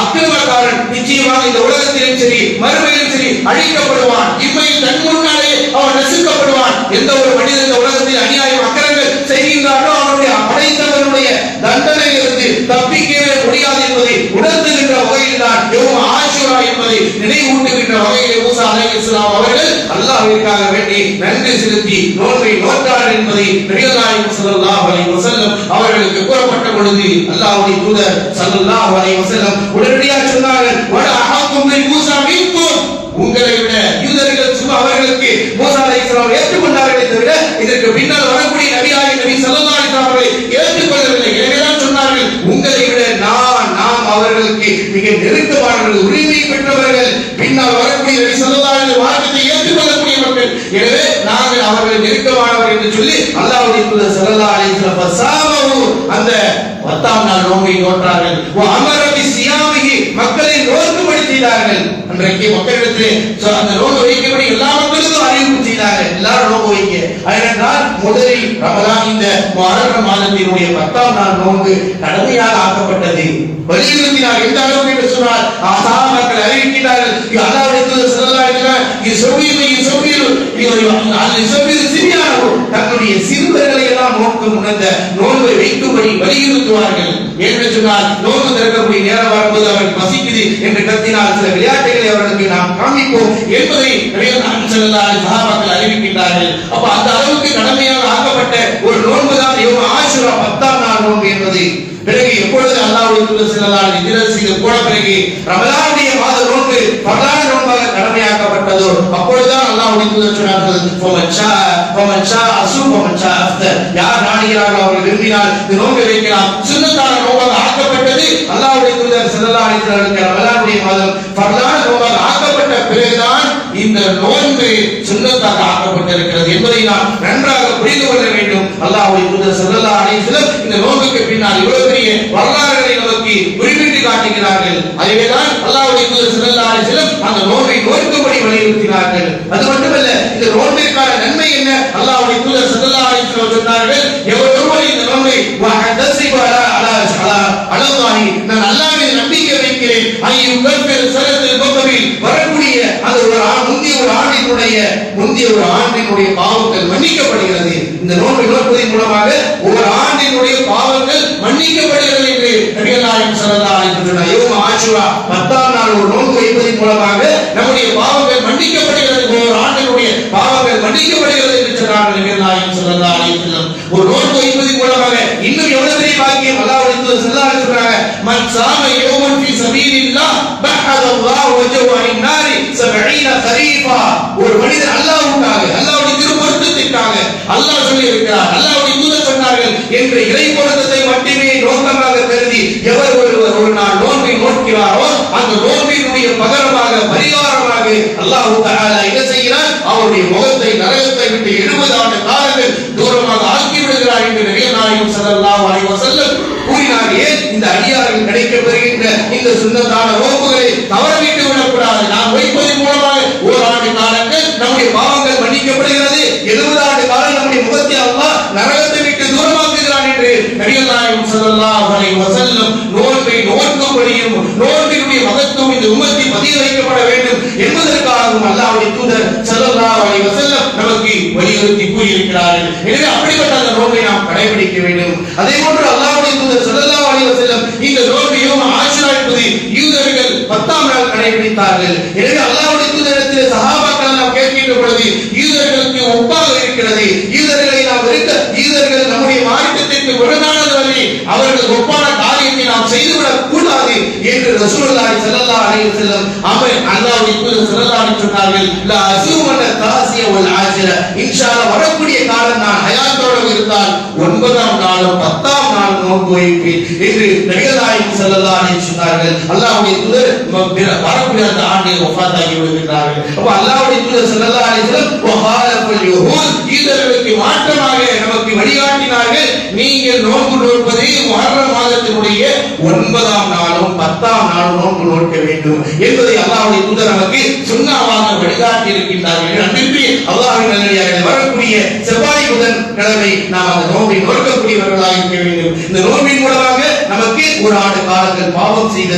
அக்கிரமக்காரன் நிச்சயமாக இந்த உலகத்திலும் சரி மறுமையிலும் சரி அழிக்கப்படுவான். இம்மையில் தன் முன்னாலே அவன் நசுக்கப்படுவான். எந்த ஒரு மனிதன் இந்த உலகத்தில் அநியாயம் அக்கிரமங்கள் செய்கின்றானோ அவனுடைய படைத்தவனுடைய தண்டனையிலிருந்து தப்பிக்கவே முடியாது என்பதை உணர்த்துகின்ற வகையில் தான் யௌம ஆஷுரா என்பதை நினைவூட்டுகின்ற வகையில் மூசா அலைஹிஸ்ஸலாம் அவர்கள் அல்லாஹ்விற்காக வேண்டி நன்றி செலுத்தி நோன்பை நோற்றார்கள் என்பதை நபிகள் நாயகம் ஸல்லல்லாஹு அலைஹி வஸல்லம் அவர்களுக்கு கூறப்பட்ட பொழுது அல்லாஹ்வுடைய தூதர் ஸல்லல்லாஹு அலைஹி வஸல்லம் உடனடியாக சொன்னார்கள், வட அஹக்கும் பில் மூசா மின்கும், உங்களை விட யூதர்கள் சும்மா அவர்களுக்கு மூசா அலைஹிஸ்ஸலாம் ஏற்றுக்கொண்டார்களே தவிர இதற்கு பின்னால் வரக்கூடிய நபியாகிய நபி ஸல்லல்லாஹு அலைஹி வஸல்லம் அவர்களை ஏற்றுக்கொள்ளவில்லை. எனவேதான் சொன்னார்கள், உங்களை விட நாம் அவர்களுக்கு மிக நெருக்கமானவர்கள், உரிமை பெற்றவர்கள், பின்னால் வரக்கூடிய நபி ஸல்லல்லாஹு அலைஹி வஸல்லம் வார்த்தையை ஏற்றுக்கொள்ளக்கூடியவர்கள். எனவே நாங்கள் அவர்கள் நெருக்கமானவர்கள் என்று சொல்லி அல்லாஹ்வுடைய தூதர் ஸல்லல்லாஹு அலைஹி வஸல்லம் ஃபஸாமஹு அந்த 10ஆம் நாள் நோன்பை நோற்றார்கள். வஅமர பிஸியாமிஹி, மக்களை நோன்புபடி செய்தார்கள். அன்றைக்கு மக்களிடத்திலே அந்த நோன்பு வைக்கப்படி எல்லா மக்களுக்கும் அறிவிப்பு செய்தார்கள், எல்லாரும் நோன்பு வைங்க. அதனால் முதலில் ரமலான் இந்த முஹர்ரம் மாதத்தினுடைய 10ஆம் நாள் நோன்பு கடமையாக ஆக்கப்பட்டது. வலியுறுத்தினார். எந்த அளவுக்கு என்று சொன்னால் சஹாபாக்கள் அறிவிக்கிறார்கள், அல்லாஹ்வுடைய தூதர் ஸல்லல்லாஹு அலைஹி வஸல்லம் தன்னுடைய சிறுவர்களை எல்லாம் நோக்கம் உணர்ந்த நோன்பை வைக்கும்படி வலியுறுத்துவார்கள். என்று சொன்னால் நோன்பு திறக்கக்கூடிய நேரம் வரும்போது அவர்கள் பசிக்குது என்று கத்தினால் சில விளையாட்டுகளை அவர்களுக்கு நாம் காண்பிப்போம் என்பதை நபிகள் நாயகம் ஸல்லல்லாஹு அலைஹி வஸல்லம் அறிவிக்கின்றார்கள். அப்ப அந்த அளவுக்கு கடமையாக ஆக்கப்பட்ட ஒரு நோன்பு தான் யௌம ஆஷுரா 10ஆம் நாள் நோன்பு என்பது. பிறகு எப்பொழுது அல்லாஹ்வுடைய தூதர் ஸல்லல்லாஹு அலைஹி வஸல்லம் செய்த போன பிறகு ரமலானுடைய மாத நோன்பு பரலான நோன்பாக கடமையாக்கப்பட்டதோ அப்பொழுதுதான் அல்லாஹ்வுடைய தூதர் சொன்னார்கள், யார் நாடுகிறார்களோ அவர்கள் விரும்பினால் இந்த நோன்பை வைக்கலாம். சுன்னத்தான நோன்பாக ஆக்கப்பட்டது அல்லாஹ்வுடைய தூதர் ஸல்லல்லாஹு அலைஹி வஸல்லம் ரமலானுடைய மாதம் பரலான நோன்பாக ஆக்கப்பட்ட பிறகுதான் இந்த நோன்பு சுன்னத்தாக ஆக்கப்பட்டிருக்கிறது என்பதை நாம் நன்றாக புரிந்து கொள்ள வேண்டும். அல்லாஹ்வுடைய தூதர் ஸல்லல்லாஹு அலைஹி வஸல்லம் இந்த நோன்புக்கு பின்னால் இவ்வளவு பெரிய வரலாறுகளை நமக்கு குறிப்பிட்டு காட்டுகிறார்கள். அதுவேதான் அல்லாஹ்வுடைய தூதர் ஸல்லல்லாஹு அலைஹி வஸல்லம் அந்த நோன்பை நோக்கும்படி வலியுறுத்தினார்கள். அது மட்டுமல்ல, இந்த நோன்பிற்கான நன்மை என்ன? அல்லாஹ்வுடைய தூதர் ஸல்லல்லாஹு அலைஹி வஸல்லம் சொன்னார்கள், எவரொருவர் இந்த நோன்பை வஹதஸிப அலல்லாஹி, நான் அல்லாஹ்வின் நம்பிக்கை வைக்கிறேன், ஐயுகஃபிர் ஸலத்தில் முகபில் வரக்கூடிய அது முந்திய ஒரு ஆண்டினுடைய பாவங்கள் மன்னிக்கப்படுகிறது. இந்த நோன்பை நோக்குவதன் மூலமாக ஒரு ஆண்டினுடைய பாவங்கள் மன்னிக்கப்படுகிறது என்று நபிகள் நாயகம் ஸல்லல்லாஹு அலைஹி வஸல்லம் யௌம ஆஷுரா 10ஆம் நாள் ஒரு நோன்பு வைப்பதன் மூலமாக நம்முடைய பாவங்கள் மன்னிக்கப்படுகிறது, ஒரு ஆண்டினுடைய பாவங்கள் மன்னிக்கப்படுகிறது என்று சொன்னார்கள் நபிகள் நாயகம் ஸல்லல்லாஹு அலைஹி வஸல்லம். ஒரு நோன்பு வைப்பதன் மூலமாக இன்னும் எவ்வளவு பெரிய பாக்கியம்! அல்லாஹ்வுடைய தூதர் ஸல்லல்லாஹு அலைஹி வஸல்லம் சொல்றாங்க, மன் ஸாம யௌமன் ஃபீ சபீலில்லாஹ் பஹதல்லாஹு வஜஹு அனின் நாரி 70 கரீஃபா. ஒரு மனிதன் அல்லாஹ்வுக்காக, அல்லாஹ்வுடைய திருப்பொருத்தத்திற்காக அல்லாஹ் சொல்லி இருக்கிறார், அல்லாஹ்வுடைய தூதர் சொன்னார்கள் என்ற இறை பொருத்தத்தை மட்டுமே நோக்கமாக கருதி எவர் ஒருவர் ஒரு நாள் நோன்பை நோக்கிறாரோ அந்த நோன்பினுடைய பகரமாக பரிகாரமாக அல்லாஹ் தஆலா என்ன செய்கிறார்? அவருடைய முகத்தை நரகத்தை விட்டு 70 ஆண்டு காலங்கள் தூரமாக ஆக்கி விடுகிறார் என்று நபிகள் நாயகம் ஸல்லல்லாஹு அலைஹி வஸல்லம் கூறினார். ஏன் இந்த அடியார்கள் கிடைக்கப்பெறுகின்ற இந்த சுன்னத்தான நோன்புகளை தவறவிட்டு விடக்கூடாது. நாம் வைப்பதன் மூலமாக ஓராண்டு காலங்கள் நம்முடைய பாவங்கள் மன்னிக்கப்படுகிறது, ஸல்லல்லாஹு அலைஹி வஸல்லம் நோன்பை நோக்கும்படியும் நோன்பினுடைய மகத்துவம் இந்த உம்மத்தில் பதிய வைக்கப்பட வேண்டும் என்பதற்காகவும் அல்லாஹ்வுடைய தூதர் ஸல்லல்லாஹு அலைஹி வஸல்லம் நமக்கு வலியுறுத்தி கூறியிருக்கிறார்கள். எனவே அப்படிப்பட்ட அந்த நோன்பை நாம் கடைபிடிக்க வேண்டும். அதே போன்று அல்லாஹ்வுடைய தூதர் ஸல்லல்லாஹு அலைஹி வஸல்லம் இந்த நோன்பையும் ஆஷுரா என்பது யூதர்கள் 10ஆம் நாள் கடைபிடித்தார்கள். எனவே அல்லாஹ்வுடைய தூதரிடத்தில் சஹாபாக்கள் நாம் கேட்கின்ற பொழுது யூதர்களுக்கு ஒப்பாக இருக்கிறது, யூதர்களை நாம் வெறுக்க, யூதர்கள் நம்முடைய மார்க்கத்திற்கு முரணானவர்கள், அவர்கள் ஒப்பான காரியத்தை நாம் செய்துவிடக் கூடாது என்று ரசூலுல்லாஹி ஸல்லல்லாஹு அலைஹி வஸல்லம் அல்லாஹ்வுடைய தூதர் ஸல்லல்லாஹு அலைஹி சொன்னார்கள். லா அஸூமன தாசிய வல் ஆஜிர, இன்ஷா அல்லாஹ் வரக்கூடிய காலம் நான் ஹயாத்தோடு இருந்தால் 9ஆம் நாளும் 10ஆம் நாள் நோன்பு வைப்பேன் என்று நபிகள் நாயகம் ஸல்லல்லாஹு அலைஹி சொன்னார்கள். அல்லாஹ்வுடைய தூதர் வரக்கூடிய அந்த ஆண்டு வஃபாத்தாகி விடுகிறார்கள். அப்ப அல்லாஹ்வுடைய தூதர் ஸல்லல்லாஹு அலைஹி வஸல்லம் வஹாலஃபுல் யஹூத், யூதர்களுக்கு மாற்றமாக நமக்கு வழிகாட்டினார்கள். நீங்கள் நோன்பு நோற்பது முஹர்ரம் மாதத்தினுடைய 9ஆம் நாளும் 10ஆம் நாளும் நோன்பு நோக்க வேண்டும் என்பதை அல்லாஹ்வுடைய தூதர் நமக்கு சுன்னமாக வழிகாட்டி இருக்கின்றார்கள். அன்பிற்கு அல்லாஹ்வின் நல்லடியார்களே, வரக்கூடிய செவ்வாய் புதன் கிழமை நாம் அந்த நோன்பை நோக்கக்கூடியவர்களாக இருக்க வேண்டும். இந்த நோன்பின் மூலமாக நமக்கு ஒரு ஆண்டு காலங்கள் பாவம் செய்த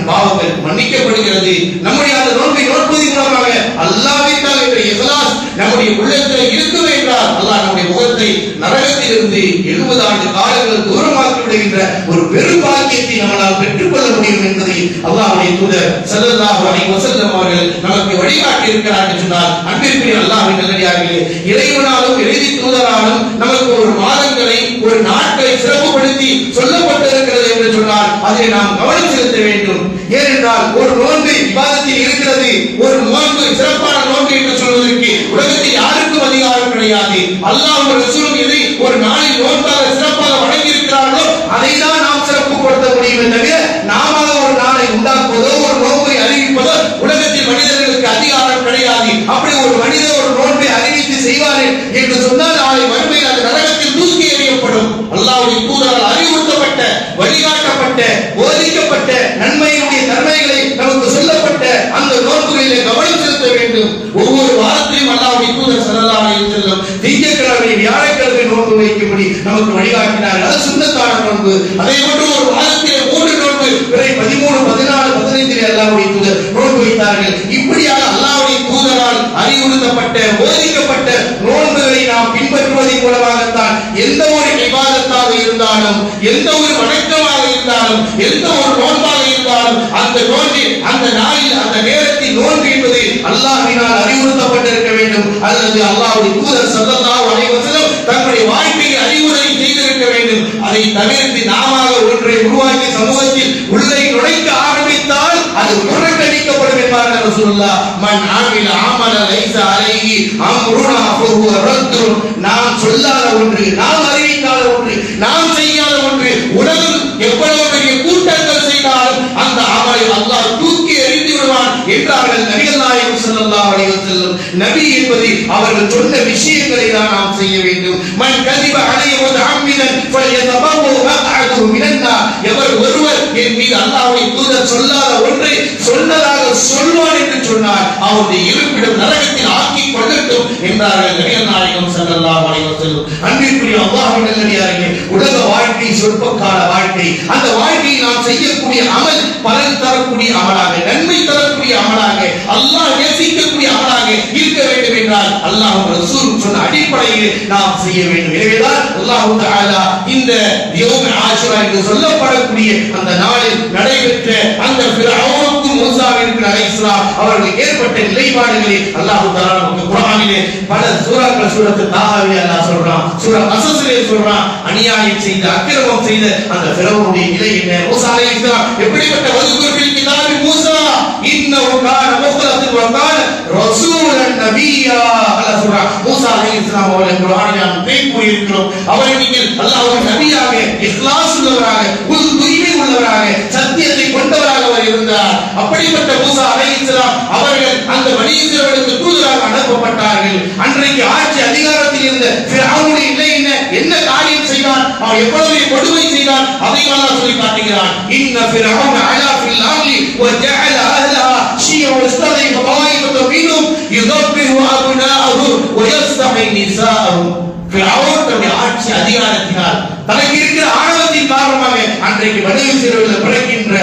பாவங்கள் மன்னிக்கப்படுகிறது. நம்முடைய அந்த நோன்பை நோற்பதன் மூலமாக அல்லாஹ்விற்காக என்ற இஹ்லாஸ் நம்முடைய உள்ளத்தில் இருக்கும் என்றால் அல்லாஹ் நம்முடைய முகத்தை நரகத்திலிருந்து 70 ஆண்டு காலங்கள் தூரமாக்கி விடுகின்ற ஒரு பெரும் பாக்கியத்தை நம்மால் பெற்றுக்கொள்ள முடியும் என்பதை அல்லாஹ்வுடைய தூதர் ஸல்லல்லாஹு அலைஹி வஸல்லம் அவர்கள் நமக்கு வழிகாட்டி இருக்கிறார்கள் சொன்னால், அன்பிற்குரிய அல்லாஹ்வின் நல்லடியார்களே, இறைவனாலும் இறைவி தூதராலும் நமக்கு ஒரு மாதங்களை ஒரு நாட்களை சிறப்புப்படுத்தி சொல்லப்பட்டிருக்கிறது என்று சொன்னால் அதை நாம் கவனம் செலுத்த வேண்டும். ஏனென்றால் ஒரு நோன்பு இபாதத்தில் இருக்கிறது, ஒரு நோன்பு சிறப்பான நோன்பு என்று சொல்வதற்கு உலகத்தில் யாருக்கும் அதிகாரம் கிடையாது. அல்லாஹ்வும் ரசூலும் எதை ஒரு நாளில் நோன்பாக சிறப்பாக வழங்கி இருக்கிறார்களோ அதை தான் நாம் சிறப்புப்படுத்த முடியும் என்பது, நாம ஒரு நாளை உண்டாக்குவதோ ஒரு நோன்பை அறிவிப்பதோ உலகத்தில் மனிதர்களுக்கு அதிகாரம் கிடையாது. அப்படி ஒரு மனிதர் ஒரு நோன்பை அறிவித்து செய்வார்கள் என்று சொன்னால் நாளை மறுமையில் அது நரகத்தில் தூக்கி எறியப்படும். அல்லாஹ்வுடைய தூதரால் அறிவுறுத்தப்பட்ட, வழிகாட்டப்பட்ட, போதிக்கப்பட்ட நன்மையுடைய தன்மைகளை நமக்கு சொல்லப்பட்ட அந்த நோன்புகளிலே கவனம் செலுத்த வேண்டும். ஒவ்வொரு வாரத்திலும் அல்லாஹ்வுடைய தூதர் ஸல்லல்லாஹு அலைஹி வஸல்லம் திங்கட்கிழமை வியாழக்கிழமை நோன்பு வைக்கும்படி நமக்கு வழிகாட்டினார்கள். அது சுன்னத்தான நோன்பு. அதே போன்று ஒரு வாரத்திலே 3 நோன்பு, பிறை 13, 14, 15 அல்லாஹ்வுடைய தூதர் நோன்பு வைத்தார்கள். இப்படியாக அல்லாஹ்வுடைய தூதரால் அறிவுறுத்தப்பட்ட, போதிக்கப்பட்ட நோன்புகளை நாம் பின்பற்றுவதன் மூலமாகத்தான் எந்த ஒரு இபாதத்தாக இருந்தாலும், எந்த ஒரு வணக்கமாக இருந்தாலும், எந்த ஒரு நோன்பாக இருந்தாலும் அந்த நோன்பில் அந்த நாளில் அந்த நேரத்தில் நோன்பு என்பது அல்லாஹ்வினால் அறிவுறுத்தப்பட்டிருக்க வேண்டும். அல்லது அல்லாஹ்வுடைய தூதர் ஸல்லல்லாஹு அலைஹி வஸல்லம் தங்களுடைய வாழ்க்கையில் அறிவுரை செய்திருக்க வேண்டும். அதை தவிர்த்து நாம ஒன்றை உருவாக்கி சமூகத்தில் உள்ளே நுழைக்க ஆரம்பித்தால் அது புறக்கணிக்கப்படும் என்பார்கள் ரசூலுல்லாஹ். மன் ஆமில அமலன் லைஸ அலைஹி அம்ருனா ஃபஹுவ ரத்து. நாம் சொல்லாத ஒன்று, நாம் அறிவிக்காத ஒன்று, நாம் செய்யாத ஒன்று உலகில் எவ்வளவு பெரிய கூட்டங்கள் செய்தாலும் அந்த அமலை அல்லாஹ் தூக்கி எறிந்து விடுவான் என்றார்கள் நபிகள் நாயகம் ஸல்லல்லாஹு அலைஹி வஸல்லம். நபி என்பது அவர்கள் சொன்ன விஷயங்களை தான் நாம் செய்ய வேண்டும். மன் கதிப அலைஹி முதஅம்மிதன் ஃபல்யதபவு மக்அதுஹு மினன் நார். எவர் ஒருவர் என் மீது அல்லாஹ்வுடைய தூதர் சொல்லாத ஒன்றை சொன்னதாக சொல்வான் என்று சொன்னார், அவருடைய இருப்பிடம் நரகத்தில் ஆக்கிக் கொள்ளட்டும் என்றார்கள் நபிகள் நாயகம் ஸல்லல்லாஹு அலைஹி வஸல்லம். அன்பிற்குரிய அல்லாஹ்வின் நல்லடியார்களே, உலக வாழ்க்கை சொற்பக்கால வாழ்க்கை. அந்த வாழ்க்கையில் நாம் செய்யக்கூடிய அமல் பலன் தரக்கூடிய அமலாக, நன்மை தரக்கூடிய அமலாக, அல்லாஹ் நேசிக்கக்கூடிய அமலாக இருக்க வேண்டும் என்றால் அல்லாஹ் ரசூல் சொன்ன அடிப்படையில் நாம் செய்ய வேண்டும். எனவேதான் அல்லாஹ் தஆலா இந்த யௌம் ஆஷுரா என்று சொல்லப்படக்கூடிய அந்த நாளில் நடைபெற்ற அந்த ஃபிரௌனுக்கும் மூசாவிற்கும் அலைஹிஸ்ஸலாம் அவர்களுக்கு ஏற்பட்ட நிலைப்பாடுகளை அல்லாஹ் தஆலா நமக்கு குர்ஆனிலே பல சூராக்கள், சூரத்து தாஹாவிலே அல்லாஹ் சொல்றான், சூரா கஸஸிலே சொல்றான். அநியாயம் செய்த, அக்கிரமம் செய்த அந்த ஃபிரௌனுடைய நிலை என்ன? மூசா அலைஹிஸ்ஸலாம் எப்படிப்பட்ட வதுகுர்பில் கிதாபி மூசா இன்னஹு கான முக்லஸன் வ கான ரசூலன் நபியா. அல்லாஹ் சொல்றான், மூசா அலைஹிஸ்ஸலாம் அவர்களை குர்ஆனில் நாம் கூறியிருக்கிறோம், அவரை நீங்கள் அல்லாஹ்வுடைய நபியாக, இக்லாஸ் உள்ளவராக, தூய்மை உள்ளவராக, சத்தியத்தை கொண்டவராக அவர் இருந்தார். அப்படிப்பட்ட மூசா அலைஹிஸ்ஸலாம் அவர்கள் அந்த பனி இஸ்ரவேலுக்கு தூதராக அனுப்பப்பட்டார்கள். அன்றைக்கு ஆட்சி அதிகாரத்தில் இருந்த ஃபிரௌனுடைய நிலை என்ன காரியம் செய்தான், அவன் எவ்வளவு கொடுமை செய்தான், அதை அல்லாஹ் சொல்லி காட்டுகிறான். இன்ன ஃபிரௌன அலா ஃபில் அர்லி வ ஜஅல அஹ்லஹா ஷியஅ வஸ்ததைஃப ضائفة منهم يذبح أبناءهم ويستحيي نساءهم. ஃபிரௌன் தன்னுடைய ஆட்சி அதிகாரத்தினால் தனக்கு இருக்கிற ஆணவத்தின் காரணமாக அன்றைக்கு பனு இஸ்ரவேலில் பிறக்கின்ற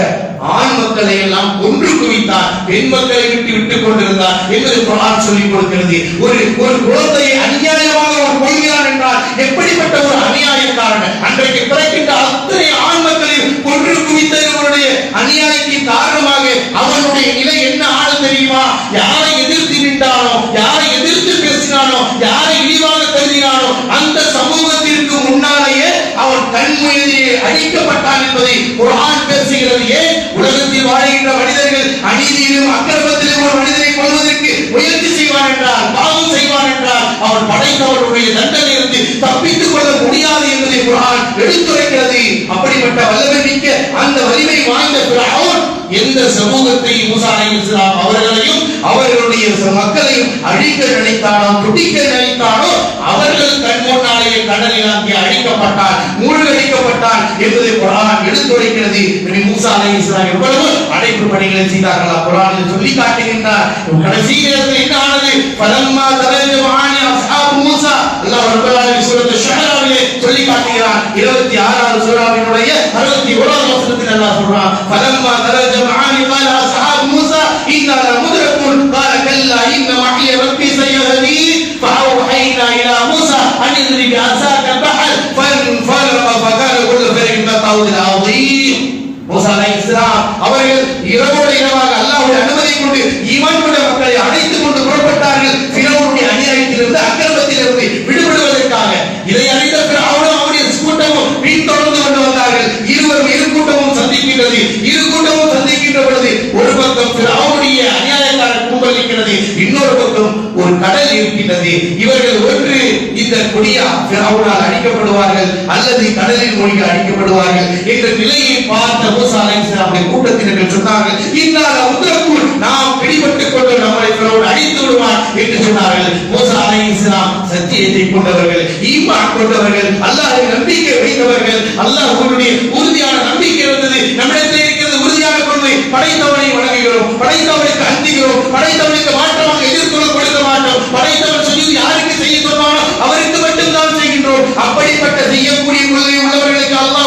ஆண் மக்களை எல்லாம் கொன்று குவித்தார், பெண் மக்களை விட்டுக் கொண்டிருந்தார் என்பது குர்ஆன் சொல்லிக் கொடுக்கிறது. ஒரு குழந்தையை அநியாயமாக அவர் கொள்கிறார் என்றால் எப்படிப்பட்ட ஒரு அநியாயக்காரன்! அன்றைக்கு பிறக்கின்ற அத்தனை ஆண் மக்களையும் கொன்று குவித்தவருடைய அநியாயத்தின் காரணமாக அவனுடைய நிலை என்ன ஆனது தெரியுமா? யாரை எதிர்த்து நின்றானோ, யாரை எதிர்த்து பேசினானோ, யாரை இழிவாக கருதினானோ அந்த சமூகத்திற்கு முன்னாலேயே அவன் கண்முயலிலே அடிக்கப்பட்டான் என்பதை குர்ஆன் பேசுகிறது. ஏன்? உலகத்தில் வாழ்கின்ற மனிதர்கள் அநீதியிலும் அக்கிரமத்திலும் ஒரு மனிதனை கொல்வதற்கு முயற்சி செய்வான் என்றால், பாவம் செய்வான் என்றால் அவன் படைத்தவனுடைய தண்டனையிலிருந்து தப்பித்துக் கொள்ள முடியாது என்பதை குர்ஆன் எடுத்துரைக்கிறது. அப்படிப்பட்ட வல்லமை மிக்க அந்த வலிமை வாய்ந்த ஃபிரௌன் எந்த சமூகத்தை மூசா அலைஹிஸ்ஸலாம் அவர்களையும் அவர்களுடைய மக்களையும் அழிக்க நினைத்தானோ, துடிக்க நினைத்தானோ அவர்கள் கண் முன்னாலேயே கடலில் அங்கே அழிக்கப்பட்டார், மூழ்கடிக்கப்பட்டார் என்பதை குர்ஆன் எடுத்துரைக்கிறது. நபி மூசா அலைஹிஸ்ஸலாம் எவ்வளவு அழைப்பு பணிகளை செய்தார்களா குர்ஆனில் சொல்லி காட்டுகின்றார். கடைசி நேரத்தில் என்ன ஆனது? ஃபலம்மா தரஜமானி அஸ்ஹாப் மூசா, அல்லாஹ் ரப்பல் ஆலமீன் சூரத்து ஷுஆராவிலே சொல்லி காட்டுகிறார். 26வது சூராவினுடைய 61வது வசனத்தில் அல்லாஹ் சொல்றான், ஃபலம்மா தரஜமானி قال اصحاب موسى إنا لمدركون قال كلا إن معي ربي سيهدين فأوحينا إلى موسى أن اضرب بعصاك البحر فانفلق فكان كل فرق كالطود العظيم. மூசா அலைஹிஸ்ஸலாம் அவர்கள் இரவோடு இரவாக அல்லாஹ்வுடைய அனுமதி கொண்டு ஈமான் கொண்ட மக்களை அழைத்துக் கொண்டு புறப்பட்டார்கள் ஃபிரௌனுடைய அநியாயத்திலிருந்து, அக்கிரமத்திலிருந்து விடுபடுவதற்காக. இதை அறிந்த ஃபிரௌனும் அவருடைய கூட்டமும் பின்தொடர்ந்து கொண்டு வந்தார்கள். இருவரும் இரு கூட்டமும் சந்திக்கின்றது. இரு கூட்டமும் சந்திக்கின்ற பொழுது ஒரு பக்கம் ஃபிரௌனுடைய அநியாயக்கார கும்பல் இருக்கிறது, இன்னொரு பக்கம் ஒரு கடல் இருக்கின்றது. இவர்கள் ஒன்று இந்த கொடியா ஃபிரௌனால் அடிக்கப்படுவார்கள் அல்லது கடலில் மூழ்கி அடிக்கப்படுவார்கள் என்ற நிலையை பார்த்த மூசா அலைஹிஸ்ஸலாமுடைய கூட்டத்தினர்கள் சொன்னார்கள், இன்னால உத்ரகுல், நாம் பிடிபட்டுக் கொண்டு நம்மை ஃபிரௌன் அழித்து விடுவான் என்று சொன்னார்கள். மூசா அலைஹிஸ்ஸலாம் சத்தியத்தை கொண்டவர்கள், ஈமான் கொண்டவர்கள், அல்லாஹ்வை நம்பிக்கை வைத்தவர்கள். அல்லாஹ்வுடைய உறுதியான நம்பிக்கை இருந்தது. நம்மிடத்தில் இருக்கிறது உறுதியான கொள்கை. படைத்தவனை வணங்குகிறோம், படைத்தவனுக்கு அஞ்சுகிறோம், படைத்தவனுக்கு மாற்றமாக எதிர்கொள்ள கொடுக்க மாட்டோம். படைத்தவன் சொல்லி யாருக்கு செய்ய சொன்னானோ அவருக்கு மட்டும்தான் செய்கின்றோம். அப்படிப்பட்ட செய்யக்கூடிய கொள்கை உள்ளவர்களுக்கு அல்லாஹ்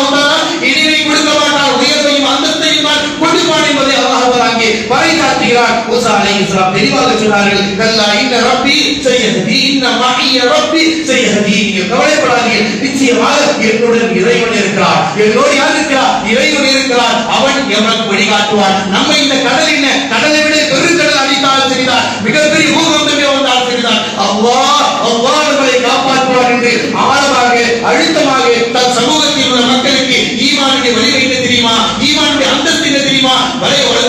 இனிமை கொடுக்க மாட்டான், உயர்வையும் அந்தஸ்தையும் கொடுப்பான் என்பதை அல்லாஹ் அங்கே பறைசாற்றுகிறார். மூசா அலைஹிஸ்ஸலாம் தெளிவாக சொன்னார்கள், கல்லா இன்ன ரப்பி சையஹதி இன்ன மஇய ரப்பி சையஹதி. கவலைப்படாதீர்கள், நிச்சயமாக என்னுடன் இறைவன் இருக்கிறார். என்னோடு யார் இருக்கிறார்? இறைவன் இருக்கிறார். அவன் எமக்கு வழிகாட்டுவான். நம்ம இந்த கடல் என்ன, கடலை விட பெருங்கடல் அடித்தாலும் சரிதான், மிகப்பெரிய பூகம்பமே வந்தாலும் சரிதான், அல்லாஹ் நம்மை காப்பாற்றுவார் என்று ஆழமாக அழுத்தமாக தன் சமூகத்தில் உள்ள மக்களுக்கு ஈமானுடைய வலிமை என்ன தெரியுமா? ஈமானுடைய அந்தஸ்து என்ன தெரியுமா?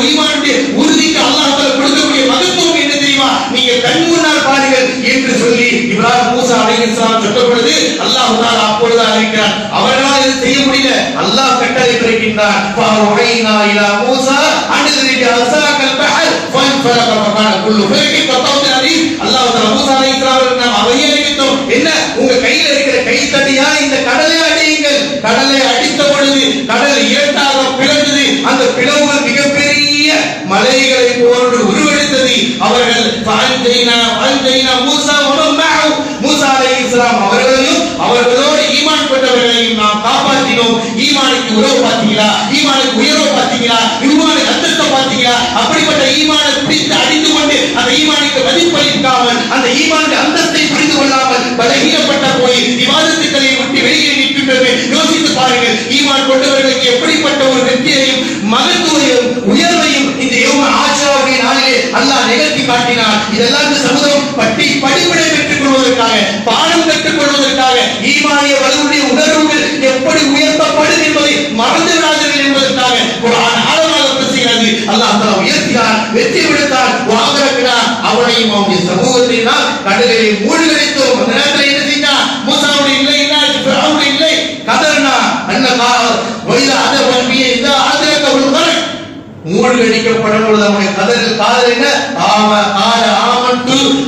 ஈமானுடைய உறுதிக்கு அல்லாஹ் கொடுக்கக்கூடிய மகத்துவம் என்ன தெரியுமா? நீங்க கண் முன்னால் பாருங்கள் என்று சொல்லி இப்ராஹிம் மூசா அலைஹிஸ்ஸலாம் சொன்ன பொழுது அல்லாஹ் தஆலா அப்பொழுது அழைக்கிறார். அவர்களால் இது செய்ய முடியல, அல்லாஹ் கட்டளை பிறக்கின்றார். ஃபஅவைனா இலா மூசா அன்இத்ரி பிஅஸாக்கல் பஹர் ஃபன்ஃபலக ஃபகான குல்லு ஃபர்கின் கத்தௌதில் அலீம். அல்லாஹ் தஆலா மூசா அலைஹிஸ்ஸலாம் நாம் அவையை அறிவித்தோம். என்ன? உங்க கையில இருக்கிற கைத்தடியா இந்த கடலை அடியுங்கள். கடலை அடித்த பொழுது கடல் இரண்டாக பிளந்தது. அந்த பிளவுகள் மிகப்பெரிய மலைகளை போன்று உருவெடுத்தது. அவர்கள் மூசா மூசா அலைஹிஸ்ஸலாம் அவர்களையும் அவர்களோடு ஈமான் கொண்டவர்களையும் நாம் காப்பாற்றினோம். ஈமானுக்கு உறவு பார்த்தீங்களா? ஈமானுக்கு உயர்வு பார்த்தீங்களா? ஈமானுக்கு அந்தஸ்தை பார்த்தீங்களா? அப்படிப்பட்ட ஈமானை பிடித்து அடித்துக் கொண்டு அந்த ஈமானுக்கு மதிப்பளிக்காமல், அந்த ஈமானுக்கு அந்தஸ்தை புரிந்து கொள்ளாமல் பலகீனப்பட்ட போய் விவாதத்துக்களை விட்டு வெளியே நிற்கின்றது. யோசித்து பாருங்கள், ஈமான் கொண்டவர்களுக்கு எப்படிப்பட்ட ஒரு வெற்றியையும் மகத்துவையும் உயர்வையும் இந்த யௌம ஆஷுராவுடைய நாளிலே அல்லாஹ் நிகழ்த்தி காட்டினார். இதெல்லாம் இந்த சமூகம் படிப்படை பெற்றுக் கொள்வதற்காக, பாடம் கற்றுக் கொள்வதற்காக, ஈமானிய வலுவுடைய உணர்வுகள் எப்படி உயர்த்தப்படும் என்பதை மறந்து விடாதீர்கள் என்பதற்காக குர்ஆன் ஆழமாக பேசுகிறது. அல்லாஹ் தஆலா உயர்த்தினார், வெற்றி விடுத்தார், வாங்கறக்கிறார். அவனையும் அவனுடைய சமூகத்தினால் கடலிலே மூழ்கடித்தோம். அந்த நேரத்தில் என்ன செய்தார்? மூசாவுடைய இல்லை, ஃபிரௌனுடைய இல்லை, கதர்னா அன்னகா வைதா அதவன்பிய இதா அதரக உல்கர், மூழ்கடிக்கப்படும் பொழுது அவனுடைய காதல் என்ன?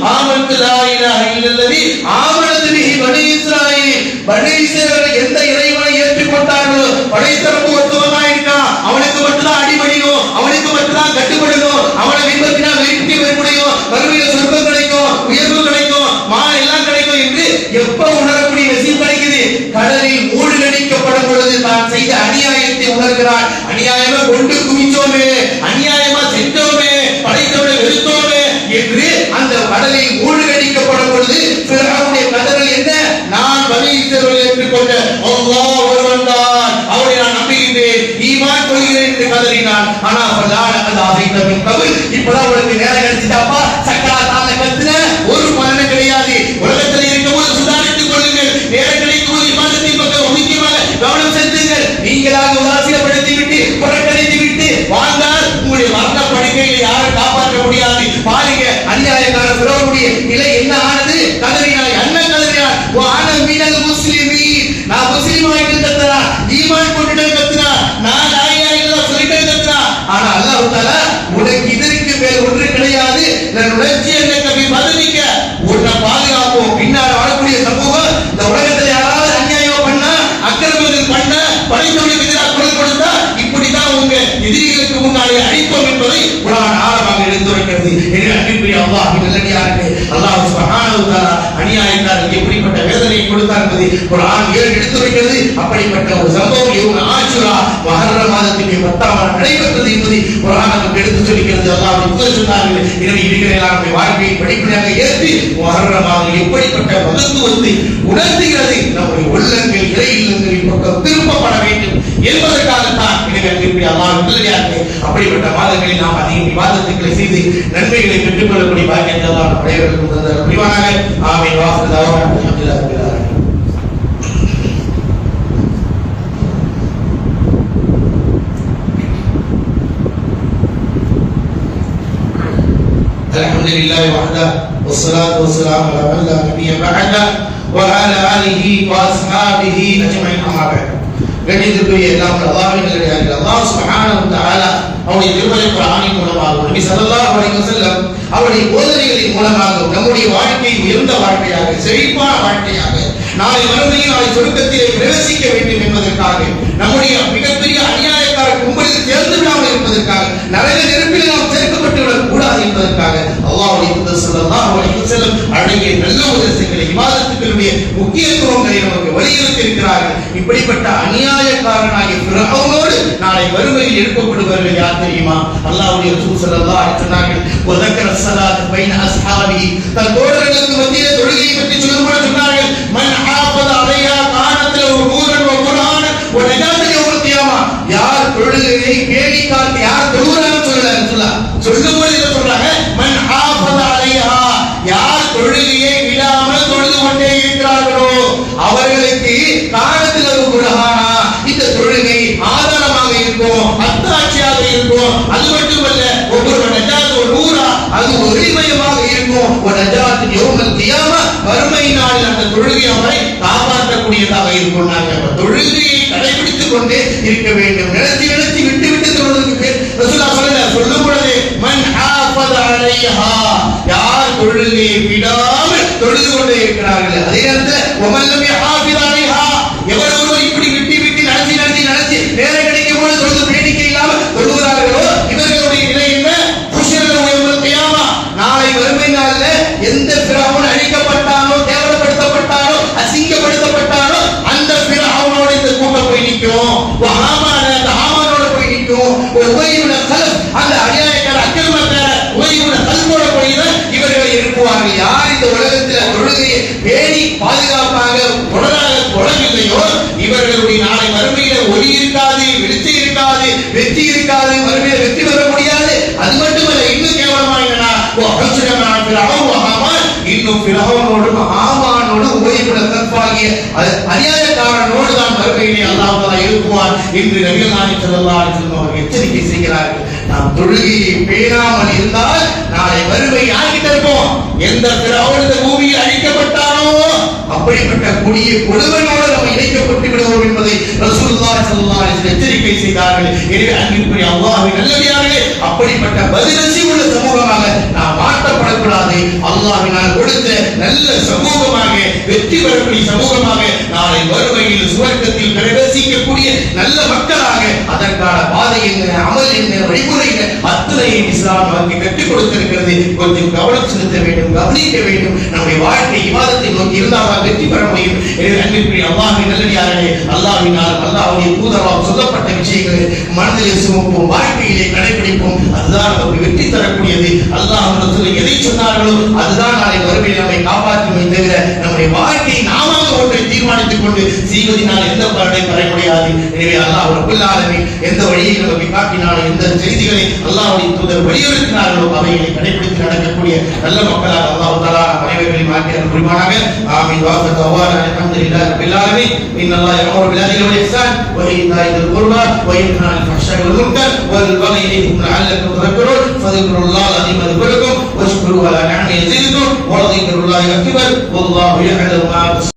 ஆமன்து லா இலாஹ இல்லல்லதி ஆமனது பிஹி பனி இஸ்ராயீல். பனி இஸ்ராயீல் எந்த இறைவனை ஏற்றுக்கொண்டார்களோ படைத்தரப்பு ஒத்துவமாக இருக்கான், அவனுக்கு மட்டும்தான் அடிபணியும், அவனுக்கு மட்டும்தான் கட்டுப்படணும், அவனை பின்பற்றினா வெற்றி பெற முடியும், மறுமையில் சொர்க்கம் கிடைக்கும், உயர்வு கிடைக்கும், எல்லாம் கிடைக்கும் என்று எப்ப உணரக்கூடிய விஷயம் கிடைக்குது? கடலில் மூழ்கடிக்க ஃபிரௌனுடைய நிலை என்ன ஆனது? கதறினாய், அண்ணன் கதறினாய், வான மினல் முஸ்லிமீன், நான் முஸ்லிமாயிட்டு கத்துறா, ஈமான் கொண்டுட்டு கத்துறா, நான் லா இலாஹா இல்லல்லாஹ் சொல்லிட்டு கத்துறா. ஆனா அல்லாஹ் தஆலா உனக்கு இதற்கு மேல் ஒன்று கிடையாது. நான் உணர்ச்சி என்ன கபி பதிலிக்க உன்னை பாதுகாப்போம். பின்னால் வரக்கூடிய சமூகம் இந்த உலகத்தில் யாராவது அநியாயம் பண்ணா, அக்கிரமங்கள் பண்ண, படைத்தவர்களுக்கு எதிராக குரல் கொடுத்தா இப்படிதான் உங்க எதிரிகளுக்கு முன்னாலே அழிப்போம் என்பதை குர்ஆன் ஆழமாக எடுத்துரைக்கிறது. எனவே அன்பிற்குரிய அல்லாஹ்வின் நல்லடியார்களே, அல்லாஹ் சுப்ஹானஹு வ தஆலா அநியாயக்காரருக்கு எப்படிப்பட்ட வேதனையை கொடுத்தார் என்பதை குர்ஆன் எடுத்துரைக்கிறது. அப்படிப்பட்ட ஒரு சம்பவம் யௌம ஆஷுரா முஹர்ரம் மாதத்திலே 10ஆம் நாள் நடைபெற்றது என்பதை குர்ஆன் நமக்கு எடுத்து சொல்கிறது. அல்லாஹ்வுடைய தூதர் சொன்னார்கள், எனவே இருக்கிற நம்முடைய வாழ்க்கையை படிப்படியாக ஏற்றி முஹர்ரம் மாதம் எப்படிப்பட்ட மகத்துவத்தை உணர்த்துகிறது, நம்முடைய உள்ளங்கள் இறை இல்லங்களின் பக்கம் திரும்பப்பட வேண்டும் என்பதற்காகத்தான். எனவே அன்பிற்குரிய அல்லாஹ்வின் நல்லடியார்களே, அப்படிப்பட்ட மாதங்களில் நாம் அதிக விவாதத்துக்களை செய்து நன்மைகளை பெற்றுக் கொள்ளக்கூடிய பாக்கியத்தை அல்லாஹ் நம் அனைவருக்கும் தந்தார் புரிவானாக. ஆமீன். வாஹிரு தஅவானா அல்ஹம்துலில்லாஹி ரப்பில் ஆலமீன். அல்ஹம்துலில்லாஹி வஹ்தஹு வஸ்ஸலாத்து வஸ்ஸலாமு அலா மன் லா நபிய்ய பஅதஹு வ அலா ஆலிஹி வ அஸ்ஹாபிஹி அஜ்மஈன். அம்மா பஅத். கண்ணியத்திற்குரிய எல்லாம் அல்லாஹ்வின் நல்லடியார்களே, அல்லாஹ் சுப்ஹானஹு வ தஆலா அவருடைய திருமறை குர்ஆனின் மூலமாக நபி ஸல்லல்லாஹு அலைஹி வஸல்லம் அவருடைய போதனைகளின் மூலமாக நம்முடைய வாழ்க்கையை உயர்ந்த வாழ்க்கையாக, செழிப்பான வாழ்க்கையாக, நாளை மறுமையில் நாளை சொர்க்கத்திலே பிரவேசிக்க வேண்டும் என்பதற்காக, நம்முடைய மிகப்பெரிய அநியாயக்கார கும்பலில் சேர்ந்து விடாமல் இருப்பதற்காக, நரக நெருப்பில் நாம் சேர்க்கப்பட்டு விடக் கூடாது என்பதற்காக அல்லாஹ்வுடைய தூதர் ஸல்லல்லாஹு அலைஹி வஸல்லம் அழகிய நல்ல உபதேசங்களை, இபாதத்துக்களுடைய முக்கியத்துவங்களை நமக்கு வலியுறுத்தி இருக்கிறார்கள். இப்படிப்பட்ட அநியாயக்காரனாகிய ஃபிரௌனோடு நாளை மறுமையில் எழுப்பப்படுவார்கள் யார் தெரியுமா? அல்லாஹ்வுடைய ரசூல் ஸல்லல்லாஹு அலைஹி வஸல்லம் சொன்னார்கள், வதக்கர ஸலாத் பைன அஸ்ஹாபி, தன் தோழர்களுக்கு மத்தியிலே தொழுகையை பற்றி சொல்லும்போது சொன்னார்கள், மன் ஹாஃபத அலைஹா கானத் லஹு நூரன் வ குர்ஆன் வ நஜாத் யௌமல் கியாமா. யார் தொழுகையை பேணி காத்து யார் தொழுகிறான்னு சொல்லும்போது என்ன சொல்றாங்க? மன் ஹாஃபத அலைஹா, யார் தொழுகையை விடாமல் தொழுது கொண்டே இருக்கிறார்களோ அவர்களுக்கு கானத் லஹு குர்ஆனா, இந்த தொழுகை ஆதாரமாக இருக்கும், அத்தாட்சியாக இருக்கும். அது மட்டுமல்ல, ஒவ்வொரு நஜாத் ஒரு நூரா, அது ஒளிமயமாக இருக்கும். ஒரு நஜாத் யௌமல் கியாமா, மறுமை நாளில் அந்த தொழுகை அவரை காப்பாற்றக்கூடியதாக இருக்கும். நாங்கள் தொழுகையை கடைபிடித்துக் கொண்டே இருக்க வேண்டும். நினைச்சு நினைச்சு விட்டு விட்டு தொழுவதற்கு பேர் ரசூலுல்லாஹ் சொல்லும் பொழுது மன் ஹாஃபத அலைஹா, யார் தொழுகையை விடாமல் தொழுது கொண்டே இருக்கிறார்கள். அதே நேரத்தில் வமன் லம் யஹாஃபித அலைஹா, எவர் ஒருவர் இப்படி விட்டு விட்டு நினைச்சு நேரம் கிடைக்கும் போது தொழுது பேடிக்கை இல்லாமல் தொழுகிறார்களோ இவர்களுடைய நிலை என்ன? நாளை வறுமை நாளில் எந்த ஃபிரௌன் அழிக்கப்பட்டானோ, கேவலப்படுத்தப்பட்டானோ, அசிங்கப்படுத்தப்பட்டானோ அந்த ஃபிரௌனோட இந்த கூட்டம் போய் நிற்கும். அந்த ஹாமானோட போய் நிற்கும். உபையுன கல்ப், அந்த அநியாயக்கார அக்கிரமக்கார உபையுன கல்போட போய் தான் இவர்களை எழுப்புவார்கள். யார் இந்த உலகத்தில் தொழுகையை பேணி பாதுகாப்பாக உணரவில்லையோ இவர்களுடைய நாளை மறுமையில ஒளி இருக்காது, வெளிச்சம் இருக்காது, வெற்றி இருக்காது, மறுமையில வெற்றி பெற முடியாது. அது மட்டுமல்ல, இன்னும் கேவலமா என்னன்னா, இன்னும் ஃபிரௌனோடும் ஹாமானோடும் உபையுன கல்பாகிய அநியாயக்காரனோடு தான் மறுமையிலே அல்லாஹ் தஆலா எழுப்புவார் என்று நபிகள் நாயகம் ஸல்லல்லாஹு அலைஹி வஸல்லம் அவர்கள் எச்சரிக்கை செய்கிறார்கள். நாம் தொழுகையை பேணாமல் இருந்தால் நாளை மறுமை யார்கிட்ட இருப்போம்? எந்த ஃபிரௌன் இந்த பூமியில் அழிக்கப்பட்டானோ அப்படிப்பட்ட கொடிய கொடுவனோடு நாம் இணைக்கப்பட்டு விடுவோம் என்பதை ரசூலுல்லாஹி ஸல்லல்லாஹு அலைஹி வஸல்லம் எச்சரிக்கை செய்தார்கள். எனவே அன்பிற்குரிய அல்லாஹ்வின் நல்லடியார்களே, அப்படிப்பட்ட பதிலசியுள்ள சமூகமாக நாம் மாற்றப்படக்கூடாது. அல்லாஹ்வினால் கொடுத்த நல்ல சமூகமாக, வெற்றி பெறக்கூடிய சமூகமாக, நாளை மறுமையில் சுவர்க்கத்தில் பிரவேசிக்கக்கூடிய நல்ல மக்களாக, அதற்கான பாதை என்ன, அமல் என்ன, வழிமுறை என்ன, அத்தனையும் இஸ்லாம் நமக்கு கற்றுக் கொடுத்திருக்கிறது. கொஞ்சம் கவனம் செலுத்த வேண்டும், கவனிக்க வேண்டும். நம்முடைய வாழ்க்கை இபாதத்தை நோக்கி இருந்தால் வெற்றி பெற முடியும். எனவே அன்பிற்குரிய அல்லாஹ்வின் நல்லடியார்களே, அல்லாஹ்வினால் அல்லாஹ்வுடைய தூதரால் சொல்லப்பட்ட விஷயங்களை மனதிலே சுமப்போம், வாழ்க்கையிலே கடைபிடிப்போம். அதுதான் நமக்கு வெற்றி தரக்கூடியது. அல்லாஹ் ரசூல் எதை சொன்னார்களோ அதுதான் நாளை மறுமையில் நம்மை காப்பாற்றுமே தவிர நம்முடைய வாழ்க்கையை நாம ஒன்றை தீர்மானித்துக் கொண்டு செய்வதனால் எந்த பலனை பெற முடியாது. எனவே அல்லாஹ் ரப்பல் ஆலமீன் எந்த வழியை நமக்கு காட்டினாலோ, எந்த செய்திகளை அல்லாஹ்வுடைய தூதர் வலியுறுத்தினார்களோ அவைகளை கடைபிடித்து நடக்கக்கூடிய நல்ல மக்களாக அல்லாஹ் தஆலா நம் அனைவரையும் மாற்றி அருள் புரிவானாக. ஆமீன். வாஹ் தஅவானா அல்ஹம்துலில்லாஹி ரப்பில் ஆலமீன். இன்னல்லாஹ யஅமுரு பில் அத்லி வல் இஹ்சான் வ ஈதாஇ தில் குர்பா வ யன்ஹா அனில் ஃபஹ்ஷாஇ வல் முன்கர் வல் பகி யஇதுக்கும் லஅல்லக்கும் தذكرون ஃபذ்குருல்லாஹ அலீம் யذ்குருக்கும் வஷ்குரு அலா நிஅமிஹி யஸிதுக்கும் ولذكر الله أكبر والله يعلم ما